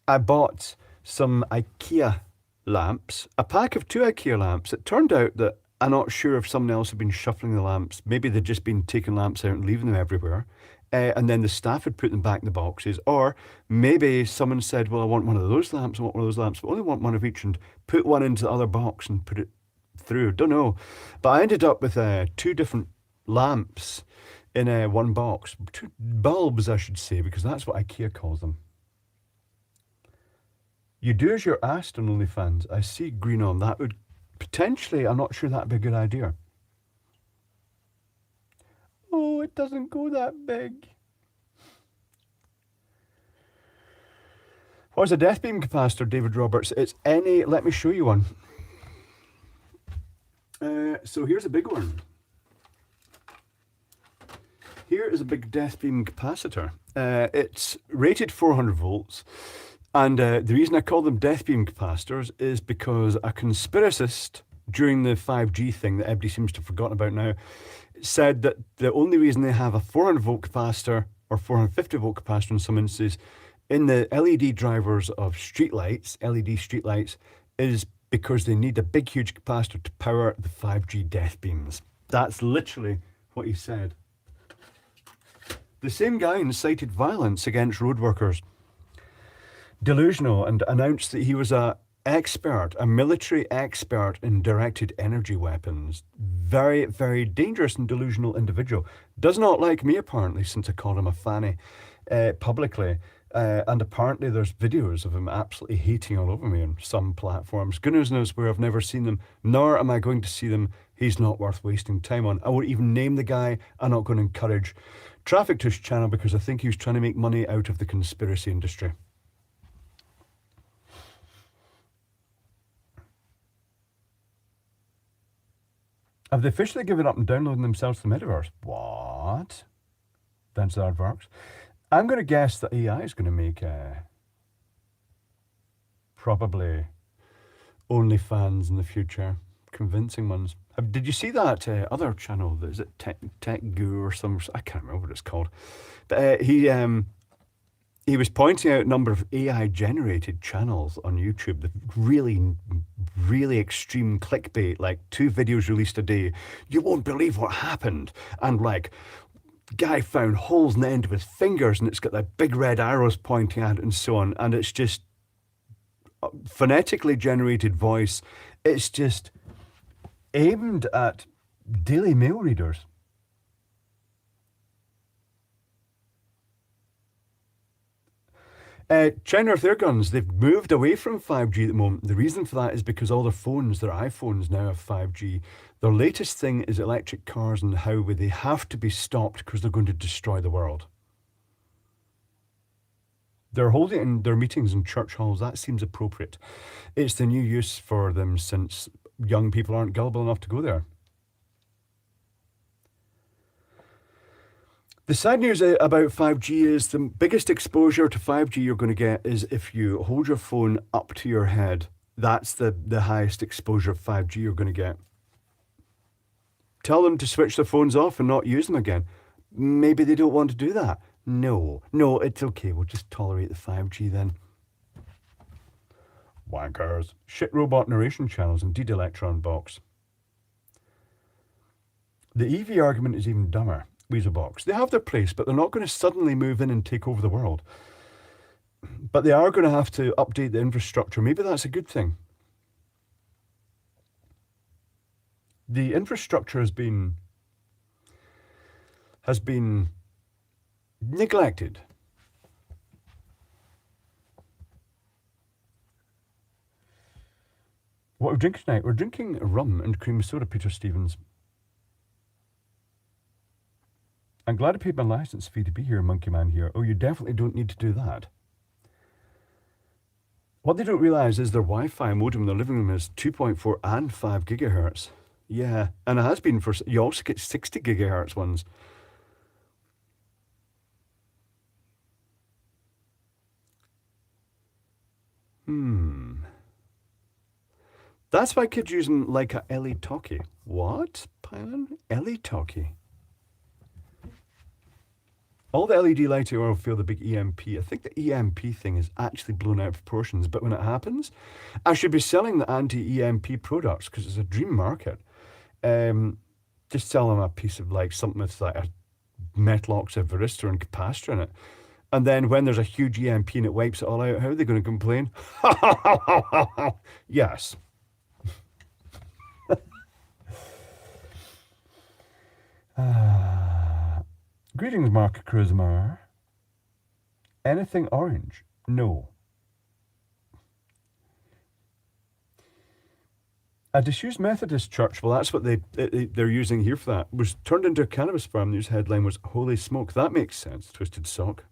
I bought some IKEA lamps, a pack of 2 IKEA lamps. It turned out that I'm not sure if someone else had been shuffling the lamps. Maybe they'd just been taking lamps out and leaving them everywhere. And then the staff had put them back in the boxes. Or maybe someone said, well, I want one of those lamps, I want one of those lamps, but I only want one of each, and put one into the other box and put it through. Don't know. But I ended up with 2 different lamps in one box. 2 bulbs, I should say, because that's what IKEA calls them. You do as you're asked on OnlyFans. I see, Green On. That would potentially, I'm not sure that'd be a good idea. Oh, it doesn't go that big. What's a death beam capacitor, David Roberts? It's any, let me show you one. So here's a big one. Here is a big death beam capacitor. It's rated 400 volts. And the reason I call them death beam capacitors is because a conspiracist during the 5G thing that everybody seems to have forgotten about now said that the only reason they have a 400 volt capacitor or 450 volt capacitor in some instances in the LED drivers of streetlights, LED streetlights, is because they need a big, huge capacitor to power the 5G death beams. That's literally what he said. The same guy incited violence against road workers. Delusional, and announced that he was a military expert in directed energy weapons. Very, very dangerous and delusional individual. Does not like me, apparently, since I called him a fanny publicly. And apparently there's videos of him absolutely hating all over me on some platforms. Goodness knows where. I've never seen them, nor am I going to see them. He's not worth wasting time on. I won't even name the guy. I'm not going to encourage traffic to his channel because I think he was trying to make money out of the conspiracy industry. Have they officially given up and downloading themselves to the metaverse? What? That's the aardvarks. I'm going to guess that AI is going to make probably OnlyFans in the future. Convincing ones. Did you see that other channel? Is it Tech Guru or some? I can't remember what it's called. But he was pointing out a number of AI generated channels on YouTube. The really, really extreme clickbait, like 2 videos released a day. You won't believe what happened. And like, guy found holes in the end of his fingers and it's got like big red arrows pointing at it and so on. And it's just phonetically generated voice. It's just aimed at Daily Mail readers. China Earth Airguns, they've moved away from 5G at the moment. The reason for that is because all their phones, their iPhones now have 5G. Their latest thing is electric cars and how they have to be stopped because they're going to destroy the world. They're holding their meetings in church halls. That seems appropriate. It's the new use for them since young people aren't gullible enough to go there. The sad news about 5G is the biggest exposure to 5G you're going to get is if you hold your phone up to your head. That's the highest exposure of 5G you're going to get. Tell them to switch their phones off and not use them again. Maybe they don't want to do that. No, it's okay. We'll just tolerate the 5G then. Wankers. Shit robot narration channels, indeed Electron Box. The EV argument is even dumber. Weaselbox. They have their place, but they're not going to suddenly move in and take over the world. But they are going to have to update the infrastructure. Maybe that's a good thing. The infrastructure has been neglected. What we're drinking tonight? We're drinking rum and cream soda, Peter Stevens. I'm glad I paid my license fee to be here, Monkey Man here. Oh, you definitely don't need to do that. What they don't realise is their Wi-Fi modem in their living room is 2.4 and 5 gigahertz. Yeah, and it has been for... You also get 60 gigahertz ones. That's why kids using like a LE Talkie. What, Pylon? LE Talkie? All the LED lighting will feel the big EMP. I think the EMP thing is actually blown out of proportions, but when it happens, I should be selling the anti-EMP products because it's a dream market. Just sell them a piece of like something with like a metal oxide varistor and capacitor in it. And then when there's a huge EMP and it wipes it all out, how are they going to complain? Yes. Greetings, Mark Kruzmar. Anything orange? No. A disused Methodist church, well, that's what they're using here for that, was turned into a cannabis farm. News headline was, holy smoke. That makes sense, Twisted Sock.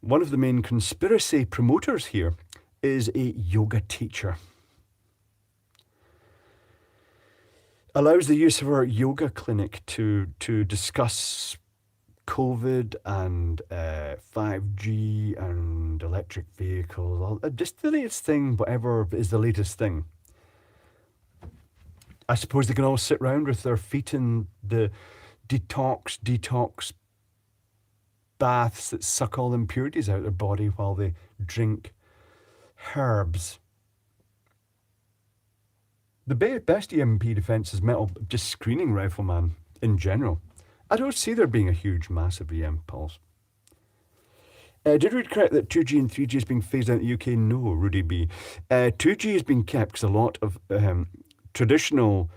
One of the main conspiracy promoters here is a yoga teacher. Allows the use of our yoga clinic to discuss COVID and 5G and electric vehicles. Just the latest thing, whatever is the latest thing. I suppose they can all sit round with their feet in the detox baths that suck all the impurities out of their body while they drink herbs. The best EMP defense is metal, just screening rifleman in general. I don't see there being a huge, massive EM pulse. Did you read correct that 2G and 3G is being phased out in the UK? No, Rudy B. 2G has been kept because a lot of traditional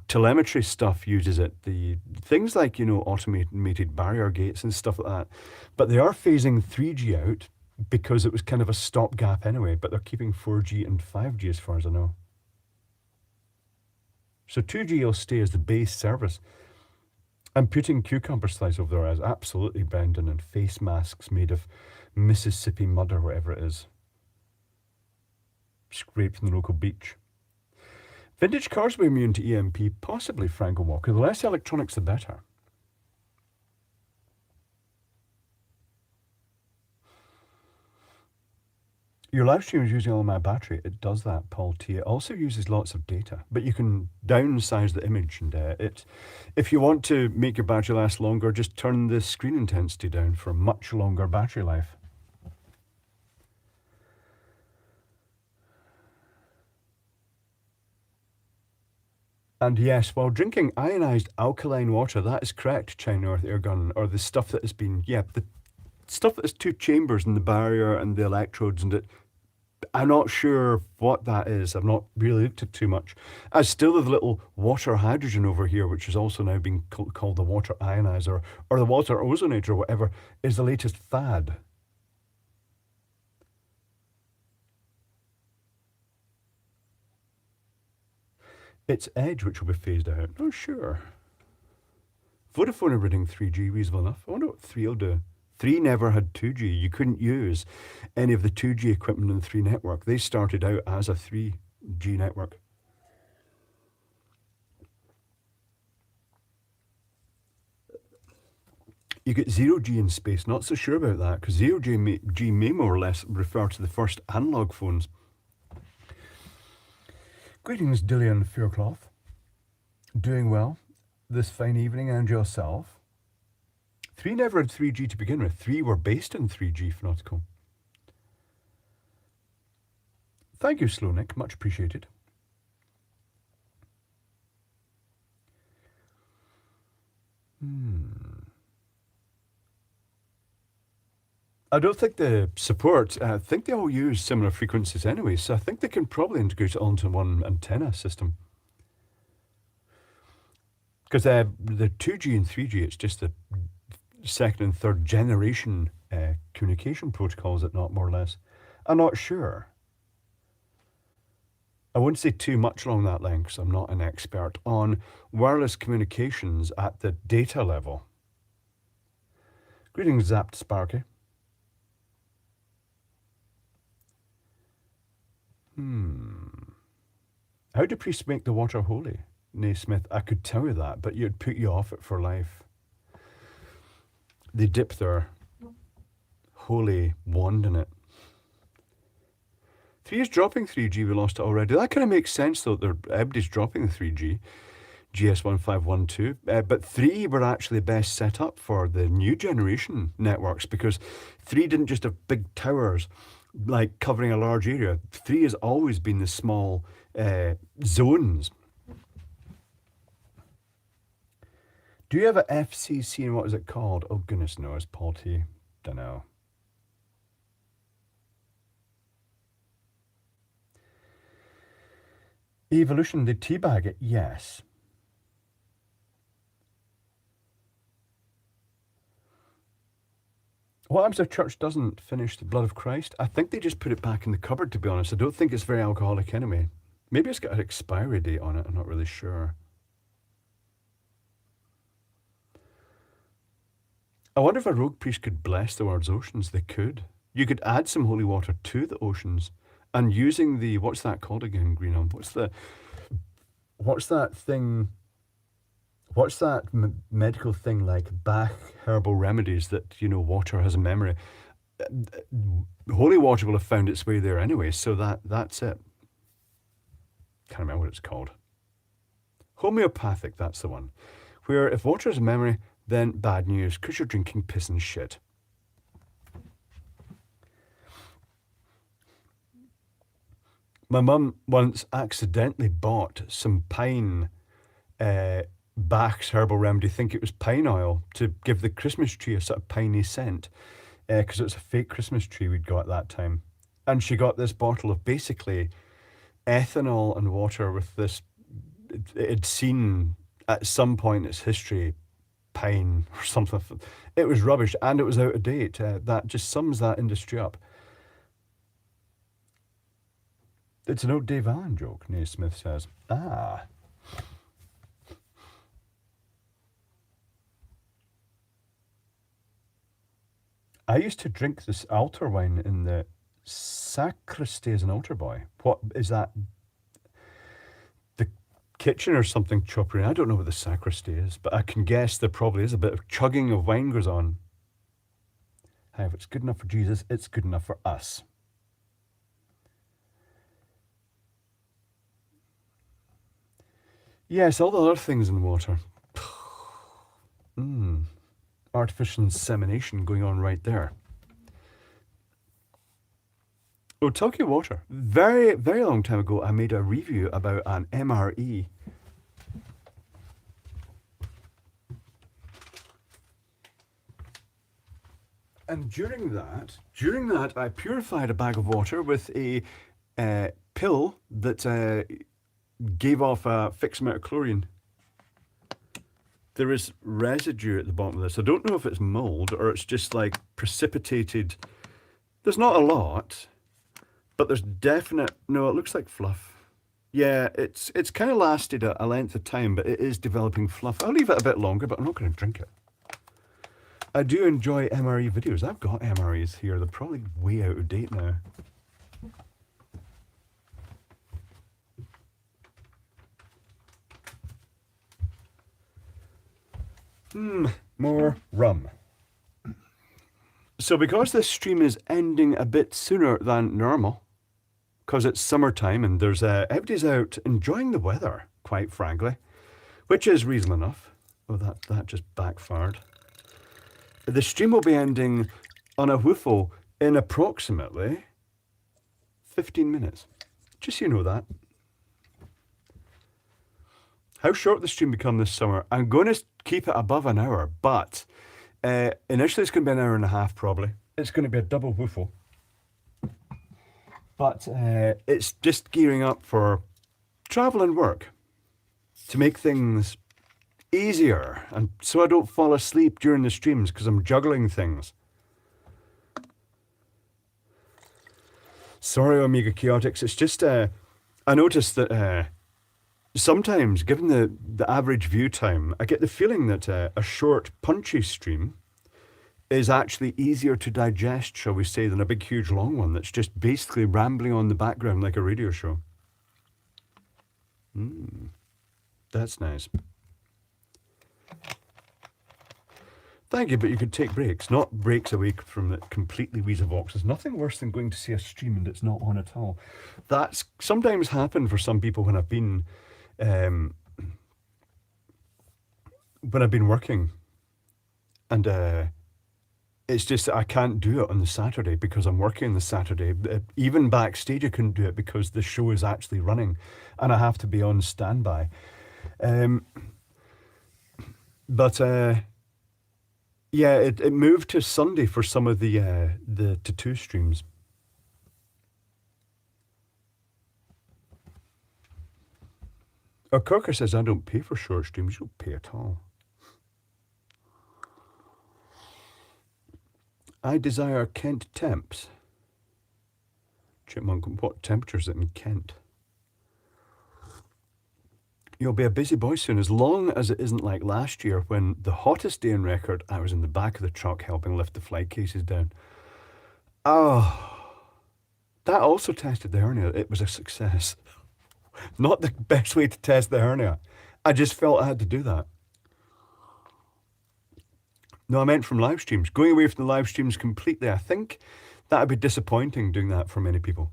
telemetry stuff uses it. The things like, automated barrier gates and stuff like that. But they are phasing 3G out because it was kind of a stopgap anyway, but they're keeping 4G and 5G as far as I know. So 2G will stay as the base service. And putting cucumber slice over their eyes, absolutely, Brendan, and face masks made of Mississippi mud or whatever it is. Scraped from the local beach. Vintage cars will be immune to EMP, possibly, Frank Walker. The less electronics, the better. Your live stream is using all my battery. It does that, Paul T. It also uses lots of data, but you can downsize the image. And if you want to make your battery last longer, just turn the screen intensity down for a much longer battery life. And yes, while drinking ionized alkaline water, that is correct, China Earth Airgun, or the stuff that has been, the stuff that has two chambers in the barrier and the electrodes and it I'm not sure what that is. I've not really looked at too much. I still have the little water hydrogen over here, which is also now being called the water ionizer or the water ozonator or whatever, is the latest fad. It's Edge, which will be phased out. Oh, sure. Vodafone are running 3G reasonable enough. I wonder what 3 will do. 3 never had 2G. You couldn't use any of the 2G equipment in the 3 network. They started out as a 3G network. You get 0G in space. Not so sure about that, because 0G may more or less refer to the first analog phones. Greetings, Dillian Faircloth. Doing well this fine evening, and yourself? 3 never had 3G to begin with. 3 were based in 3G, Fnautical. Thank you, Slownick. Much appreciated. I don't think the support, I think they all use similar frequencies anyway, so I think they can probably integrate it onto one antenna system. Because the 2G and 3G, it's just the second and third generation communication protocols, is it not, more or less? I'm not sure. I won't say too much along that line because I'm not an expert on wireless communications at the data level. Greetings, Zapped Sparky. How do priests make the water holy? Naismith, I could tell you that, but it'd put you off it for life. They dip their holy wand in it. 3 is dropping 3G, we lost it already. That kind of makes sense though, everybody's dropping the 3G, GS1512, but 3 were actually best set up for the new generation networks because 3 didn't just have big towers like covering a large area. 3 has always been the small zones. Do you have a FCC and what is it called? Oh goodness knows, Paul T. Dunno. Evolution, they teabag it, yes. What happens if church doesn't finish the blood of Christ? I think they just put it back in the cupboard, to be honest. I don't think it's very alcoholic anyway. Maybe it's got an expiry date on it, I'm not really sure. I wonder if a rogue priest could bless the world's oceans. They could. You could add some holy water to the oceans and using the, what's that called again, Greenham? What's that thing? What's that medical thing like Bach herbal remedies that, you know, water has a memory? Holy water will have found its way there anyway, so that's it. Can't remember what it's called. Homeopathic, that's the one. Where if water has a memory, then bad news, because you're drinking piss and shit. My mum once accidentally bought some pine, Bach's herbal remedy, think it was pine oil, to give the Christmas tree a sort of piney scent, because it was a fake Christmas tree we'd got at that time. And she got this bottle of basically ethanol and water with this, it had seen at some point in its history pine or something. It was rubbish and it was out of date. That just sums that industry up. It's an old Dave Allen joke, Naismith says. Ah. I used to drink this altar wine in the sacristy as an altar boy. What is that? The kitchen or something choppering? I don't know what the sacristy is, but I can guess there probably is a bit of chugging of wine goes on. Hey, if it's good enough for Jesus, it's good enough for us. Yes, all the other things in water. Artificial insemination going on right there. Oh, talking of water. Very, very long time ago, I made a review about an MRE. And during that, I purified a bag of water with a pill that gave off a fixed amount of chlorine. There is residue at the bottom of this. I don't know if it's mold or it's just like precipitated. There's not a lot, but there's definite. No, it looks like fluff. Yeah, it's kind of lasted a length of time, but it is developing fluff. I'll leave it a bit longer, but I'm not going to drink it. I do enjoy MRE videos. I've got MREs here. They're probably way out of date now. More rum. So because this stream is ending a bit sooner than normal, because it's summertime and there's everybody's out enjoying the weather, quite frankly, which is reasonable enough. Oh, that just backfired. The stream will be ending on a woofle in approximately 15 minutes. Just so you know that. How short the stream become this summer? I'm going to keep it above an hour, but initially it's going to be an hour and a half probably. It's going to be a double woofle. But it's just gearing up for travel and work to make things easier, and so I don't fall asleep during the streams because I'm juggling things. Sorry, Omega Chaotix. It's just I noticed that sometimes, given the average view time, I get the feeling that a short, punchy stream is actually easier to digest, shall we say, than a big, huge, long one that's just basically rambling on the background like a radio show. That's nice. Thank you, but you could take breaks, not breaks away from it completely Weezevox. There's nothing worse than going to see a stream and it's not on at all. That's sometimes happened for some people when I've been working, and it's just that I can't do it on the Saturday because I'm working on the Saturday. Even backstage I couldn't do it because the show is actually running and I have to be on standby. Yeah, it moved to Sunday for some of the tattoo streams. Oh, Corker says, I don't pay for short streams. You don't pay at all. I desire Kent temps. Chipmunk, what temperature is it in Kent? You'll be a busy boy soon, as long as it isn't like last year when the hottest day on record, I was in the back of the truck helping lift the flight cases down. Oh, that also tested the hernia. It was a success. Not the best way to test the hernia. I just felt I had to do that. No, I meant from live streams. Going away from the live streams completely, I think that would be disappointing doing that for many people.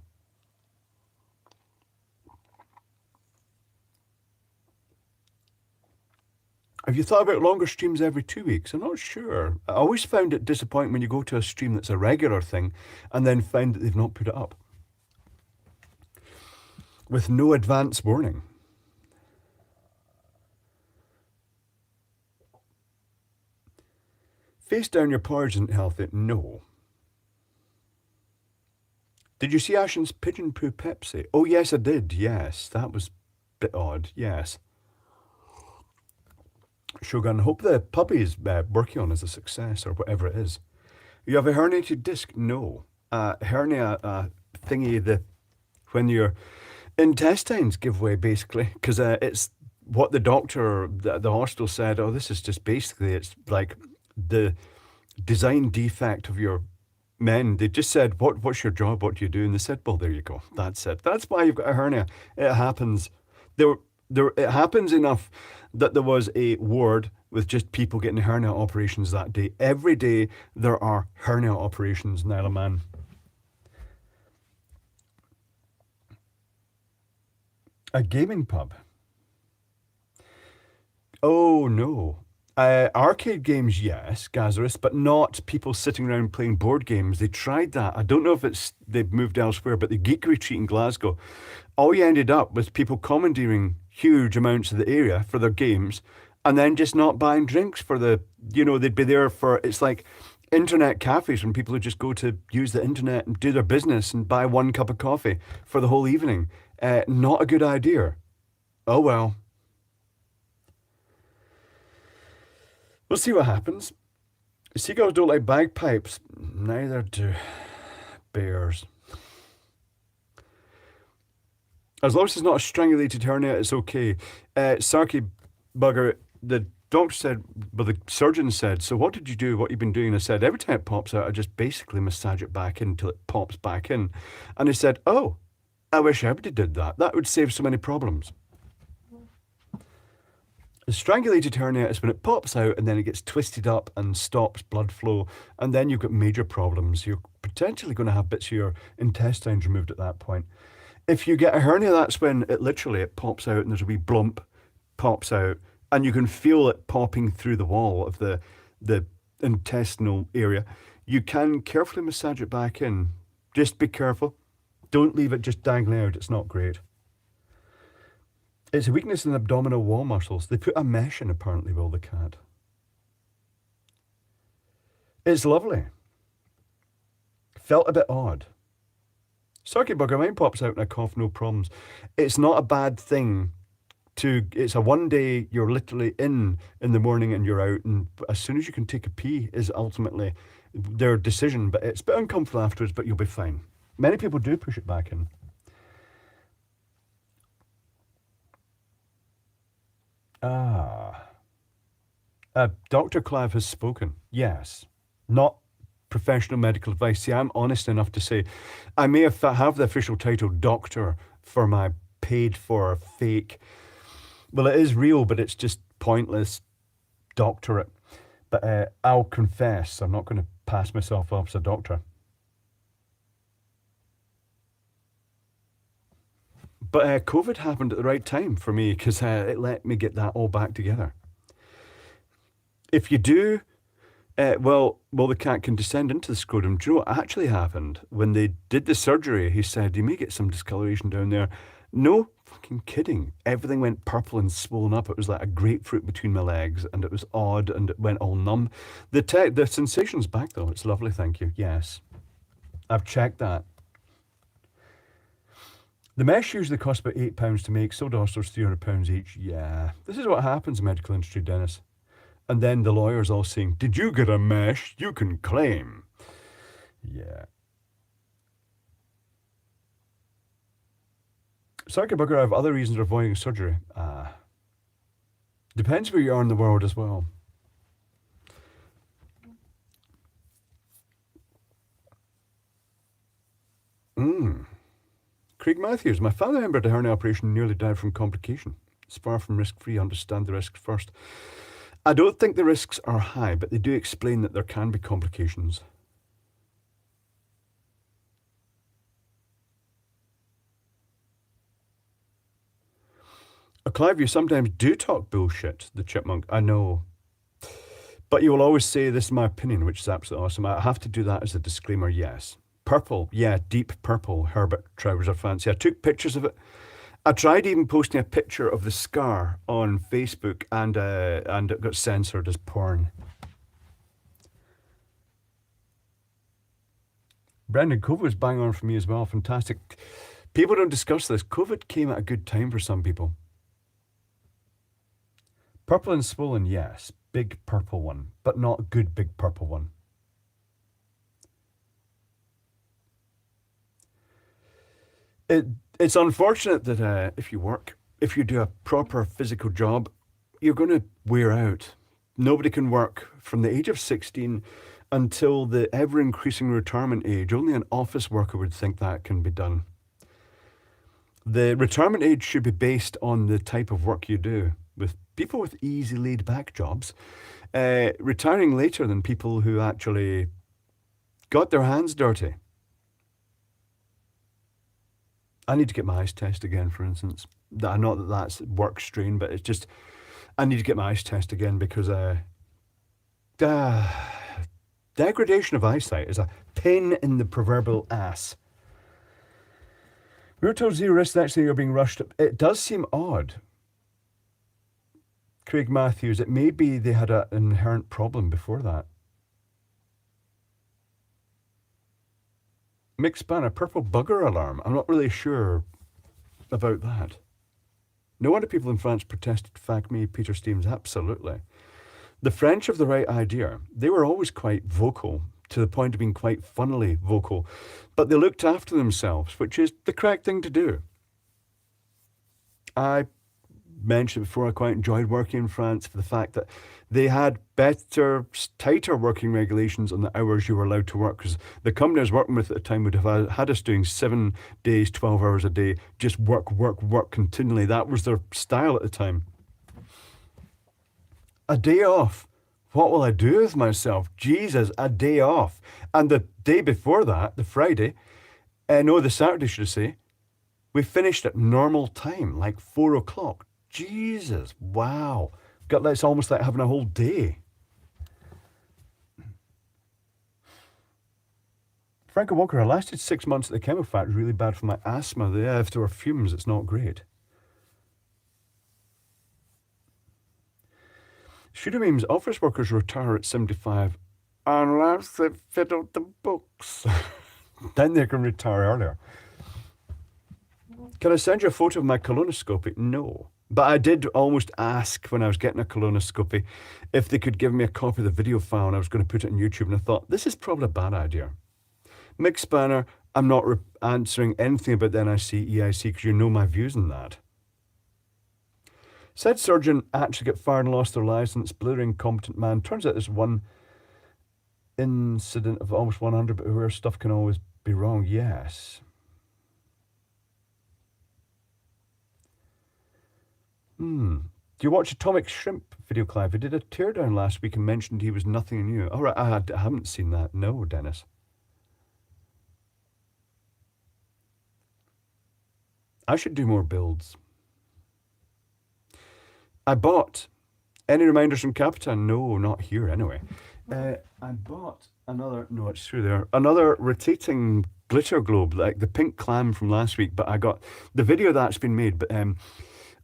Have you thought about longer streams every 2 weeks? I'm not sure. I always found it disappointing when you go to a stream that's a regular thing and then find that they've not put it up with no advance warning. Face down, your porridge isn't healthy. No. Did you see Ashen's pigeon poo Pepsi? Oh, yes, I did. Yes, that was a bit odd. Yes. Shogun, hope the puppy's working on is a success or whatever it is. You have a herniated disc? No. Hernia thingy, when your intestines give way, basically, because it's what the doctor, the hospital said, oh, this is just basically, it's like the design defect of your men. They just said, what's your job? What do you do? And they said, well, there you go. That's it. That's why you've got a hernia. It happens. It happens enough that there was a ward with just people getting hernia operations that day. Every day there are hernia operations, Nyla man. A gaming pub? Oh no. Arcade games, yes, Gazaris, but not people sitting around playing board games. They tried that. I don't know if they've moved elsewhere, but the Geek Retreat in Glasgow, all you ended up with people commandeering huge amounts of the area for their games and then just not buying drinks for they'd be there for, it's like, internet cafes from people who just go to use the internet and do their business and buy one cup of coffee for the whole evening. Not a good idea. Oh well. We'll see what happens. Seagulls don't like bagpipes. Neither do bears. As long as it's not a strangulated hernia, it's okay. Sarky bugger, the doctor said, well, the surgeon said, so what did you do? What you've been doing? I said, every time it pops out, I just basically massage it back in until it pops back in. And he said, oh, I wish everybody did that. That would save so many problems. A strangulated hernia is when it pops out and then it gets twisted up and stops blood flow, and then you've got major problems. You're potentially going to have bits of your intestines removed at that point. If you get a hernia, that's when it pops out and there's a wee blump, pops out, and you can feel it popping through the wall of the intestinal area. You can carefully massage it back in. Just be careful. Don't leave it just dangling out. It's not great. It's a weakness in the abdominal wall muscles. They put a mesh in, apparently, will the cat. It's lovely. Felt a bit odd. Circuit bugger, mine pops out and I cough, no problems. It's not a bad thing it's a one day, you're literally in the morning and you're out, and as soon as you can take a pee is ultimately their decision, but it's a bit uncomfortable afterwards, but you'll be fine. Many people do push it back in. Dr. Clive has spoken. Yes. Not professional medical advice. See, I'm honest enough to say I may have the official title doctor for my paid for fake. Well, it is real, but it's just pointless doctorate. But I'll confess, I'm not going to pass myself off as a doctor. But COVID happened at the right time for me because it let me get that all back together. If you do, well, the cat can descend into the scrotum. Do you know what actually happened? When they did the surgery, he said, you may get some discoloration down there. No fucking kidding. Everything went purple and swollen up. It was like a grapefruit between my legs, and it was odd, and it went all numb. The sensation's back, though. It's lovely, thank you. Yes. I've checked that. The mesh usually costs about £8 to make. So does £300 each. Yeah. This is what happens in the medical industry, Dennis. And then the lawyers all saying, did you get a mesh? You can claim. Yeah. Circuit bugger, I have other reasons for avoiding surgery. Depends where you are in the world as well. Craig Matthews, my family member had a hernia operation nearly died from complication. It's far from risk-free. Understand the risks first. I don't think the risks are high, but they do explain that there can be complications. Clive, you sometimes do talk bullshit, the chipmunk. I know. But you will always say, this is my opinion, which is absolutely awesome. I have to do that as a disclaimer, yes. Purple, yeah, deep purple Herbert trouser fancy. I took pictures of it. I tried even posting a picture of the scar on Facebook, and it got censored as porn. Brendan, COVID was bang on for me as well. Fantastic. People don't discuss this. COVID came at a good time for some people. Purple and swollen, yes. Big purple one, but not a good big purple one. It's unfortunate that if you do a proper physical job, you're going to wear out. Nobody can work from the age of 16 until the ever-increasing retirement age. Only an office worker would think that can be done. The retirement age should be based on the type of work you do. With people with easy laid-back jobs, retiring later than people who actually got their hands dirty. I need to get my eyes tested again, for instance. Not that that's work strain, but it's just, I need to get my eyes tested again because degradation of eyesight is a pain in the proverbial ass. We were told zero risk, actually you're being rushed. It does seem odd. Craig Matthews, it may be they had an inherent problem before that. Mixed banner, purple bugger alarm. I'm not really sure about that. No wonder people in France protested Fact Me, Peter Stevens, absolutely. The French have the right idea. They were always quite vocal, to the point of being quite funnily vocal, but they looked after themselves, which is the correct thing to do. I mentioned before I quite enjoyed working in France for the fact that they had better, tighter working regulations on the hours you were allowed to work, because the company I was working with at the time would have had us doing 7 days, 12 hours a day, just work, work, work continually. That was their style at the time. A day off. What will I do with myself? Jesus, a day off. And the day before that, the Friday, no, the Saturday, should I say, we finished at normal time, like 4 o'clock. Jesus, wow. It's almost like having a whole day. Franco Walker, I lasted 6 months at the chemical factory, really bad for my asthma. Yeah, if there were fumes, it's not great. Shooter memes, office workers retire at 75 unless they fiddle the books. Then they can retire earlier. Can I send you a photo of my colonoscopy? No. But I did almost ask when I was getting a colonoscopy if they could give me a copy of the video file, and I was going to put it on YouTube, and I thought, this is probably a bad idea. Mixed banner, I'm not answering anything about the NIC, EIC, because you know my views on that. Said surgeon actually got fired and lost their license, blithering incompetent man. Turns out there's one incident of almost 100, but where stuff can always be wrong. Yes. Do you watch Atomic Shrimp video, Clive? He did a teardown last week and mentioned he was nothing new. All right, I haven't seen that. No, Dennis. I should do more builds. I bought any reminders from Capitan? No, not here anyway. I bought another, no, it's through there, another rotating glitter globe, like the pink clam from last week, but I got the video that's been made, but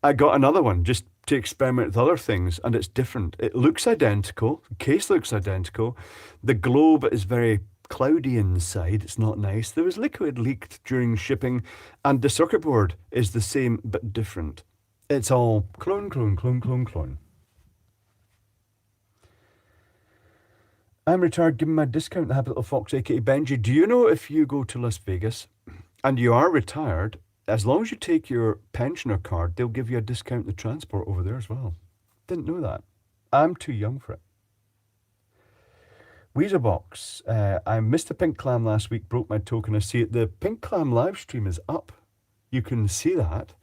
I got another one just to experiment with other things, and it's different. It looks identical, the case looks identical, the globe is very cloudy inside, it's not nice. There was liquid leaked during shipping, and the circuit board is the same but different. It's all clone, clone, clone, clone, clone. I'm retired, give me my discount, the happy little fox, aka Benji. Do you know if you go to Las Vegas and you are retired, as long as you take your pensioner card, they'll give you a discount in the transport over there as well. Didn't know that. I'm too young for it. Weezerbox, I missed the pink clam last week, broke my token. I see it. The pink clam live stream is up. You can see that.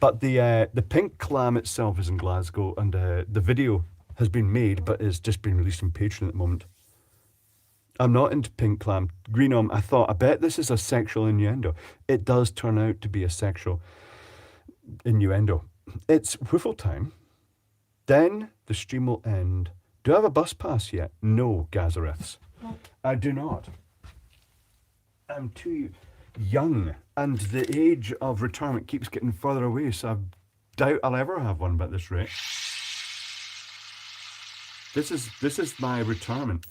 But the pink clam itself is in Glasgow, and the video has been made, but it's just been released on Patreon at the moment. I'm not into pink clam. Greenom, I bet this is a sexual innuendo. It does turn out to be a sexual innuendo. It's whiffle time. Then the stream will end. Do I have a bus pass yet? No, Gazareths. I do not. I'm too young, and the age of retirement keeps getting further away, so I doubt I'll ever have one at this rate. This is my retirement.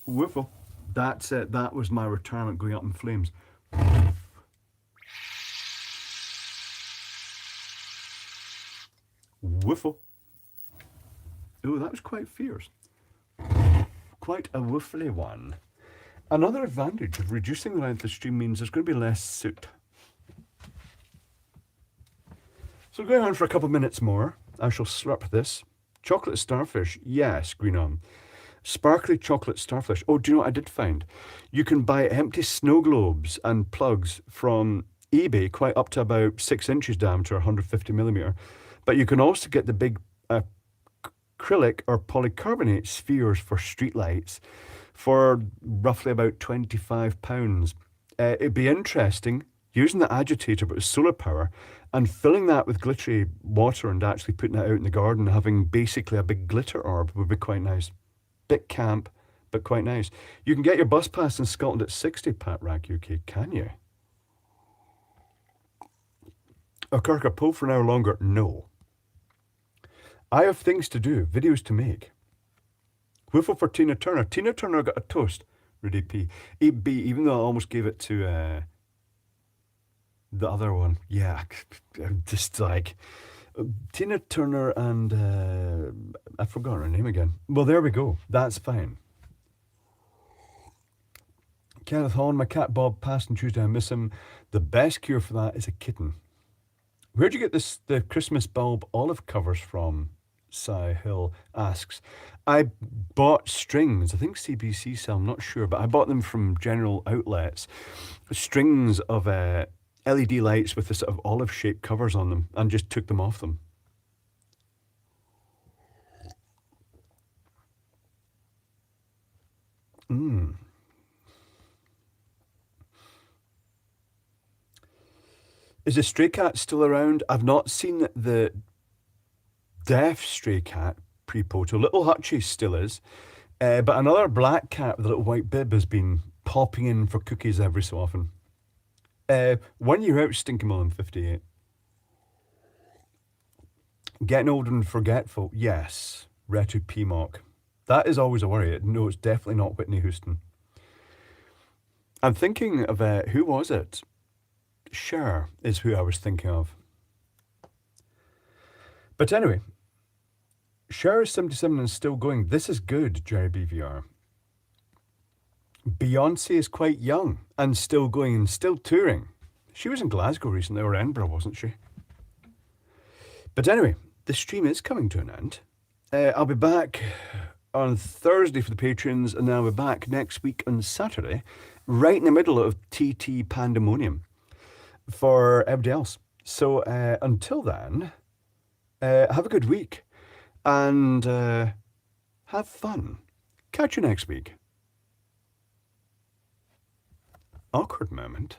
Whiffle. That's it. That was my retirement going up in flames. Whiffle. Oh, that was quite fierce. Quite a whiffly one. Another advantage of reducing the length of the stream means there's going to be less soot. So going on for a couple of minutes more, I shall slurp this. Chocolate starfish, yes, green on. Sparkly chocolate starfish. Oh, do you know what I did find? You can buy empty snow globes and plugs from eBay, quite up to about 6 inches diameter, 150 millimeter. But you can also get the big acrylic or polycarbonate spheres for streetlights for roughly about £25. It'd be interesting using the agitator but with solar power and filling that with glittery water and actually putting it out in the garden, having basically a big glitter orb would be quite nice. Bit camp, but quite nice. You can get your bus pass in Scotland at 60, Pat Rack UK, can you? Oh, Kirk, a pull for an hour longer? No. I have things to do, videos to make. Whiffle for Tina Turner. Tina Turner got a toast. Rudy P. 8B, even though I almost gave it to the other one. Yeah, just like Tina Turner and I forgot her name again. Well, there we go. That's fine. Kenneth Horn, my cat Bob passed on Tuesday. I miss him. The best cure for that is a kitten. Where'd you get the Christmas bulb olive covers from? Cy Hill asks. I bought strings. I think CBC sell. I'm not sure, but I bought them from general outlets. Strings of LED lights with the sort of olive-shaped covers on them, and just took them off them. Is the stray cat still around? I've not seen the deaf stray cat pre-poto. Little Hutchie still is. But another black cat with a little white bib has been popping in for cookies every so often. 1 year out, Stinky Mullen 58. Getting old and forgetful. Yes. Retu Pmock. That is always a worry. No, it's definitely not Whitney Houston. I'm thinking of, who was it? Cher is who I was thinking of. But anyway, Cher is 77 and still going. This is good, Jerry BVR. Beyonce is quite young and still going and still touring. She was in Glasgow recently, or Edinburgh, wasn't she? But anyway, the stream is coming to an end. I'll be back on Thursday for the patrons, and then I'll be back next week on Saturday, right in the middle of TT Pandemonium for everybody else. So until then, have a good week and have fun. Catch you next week. Awkward moment.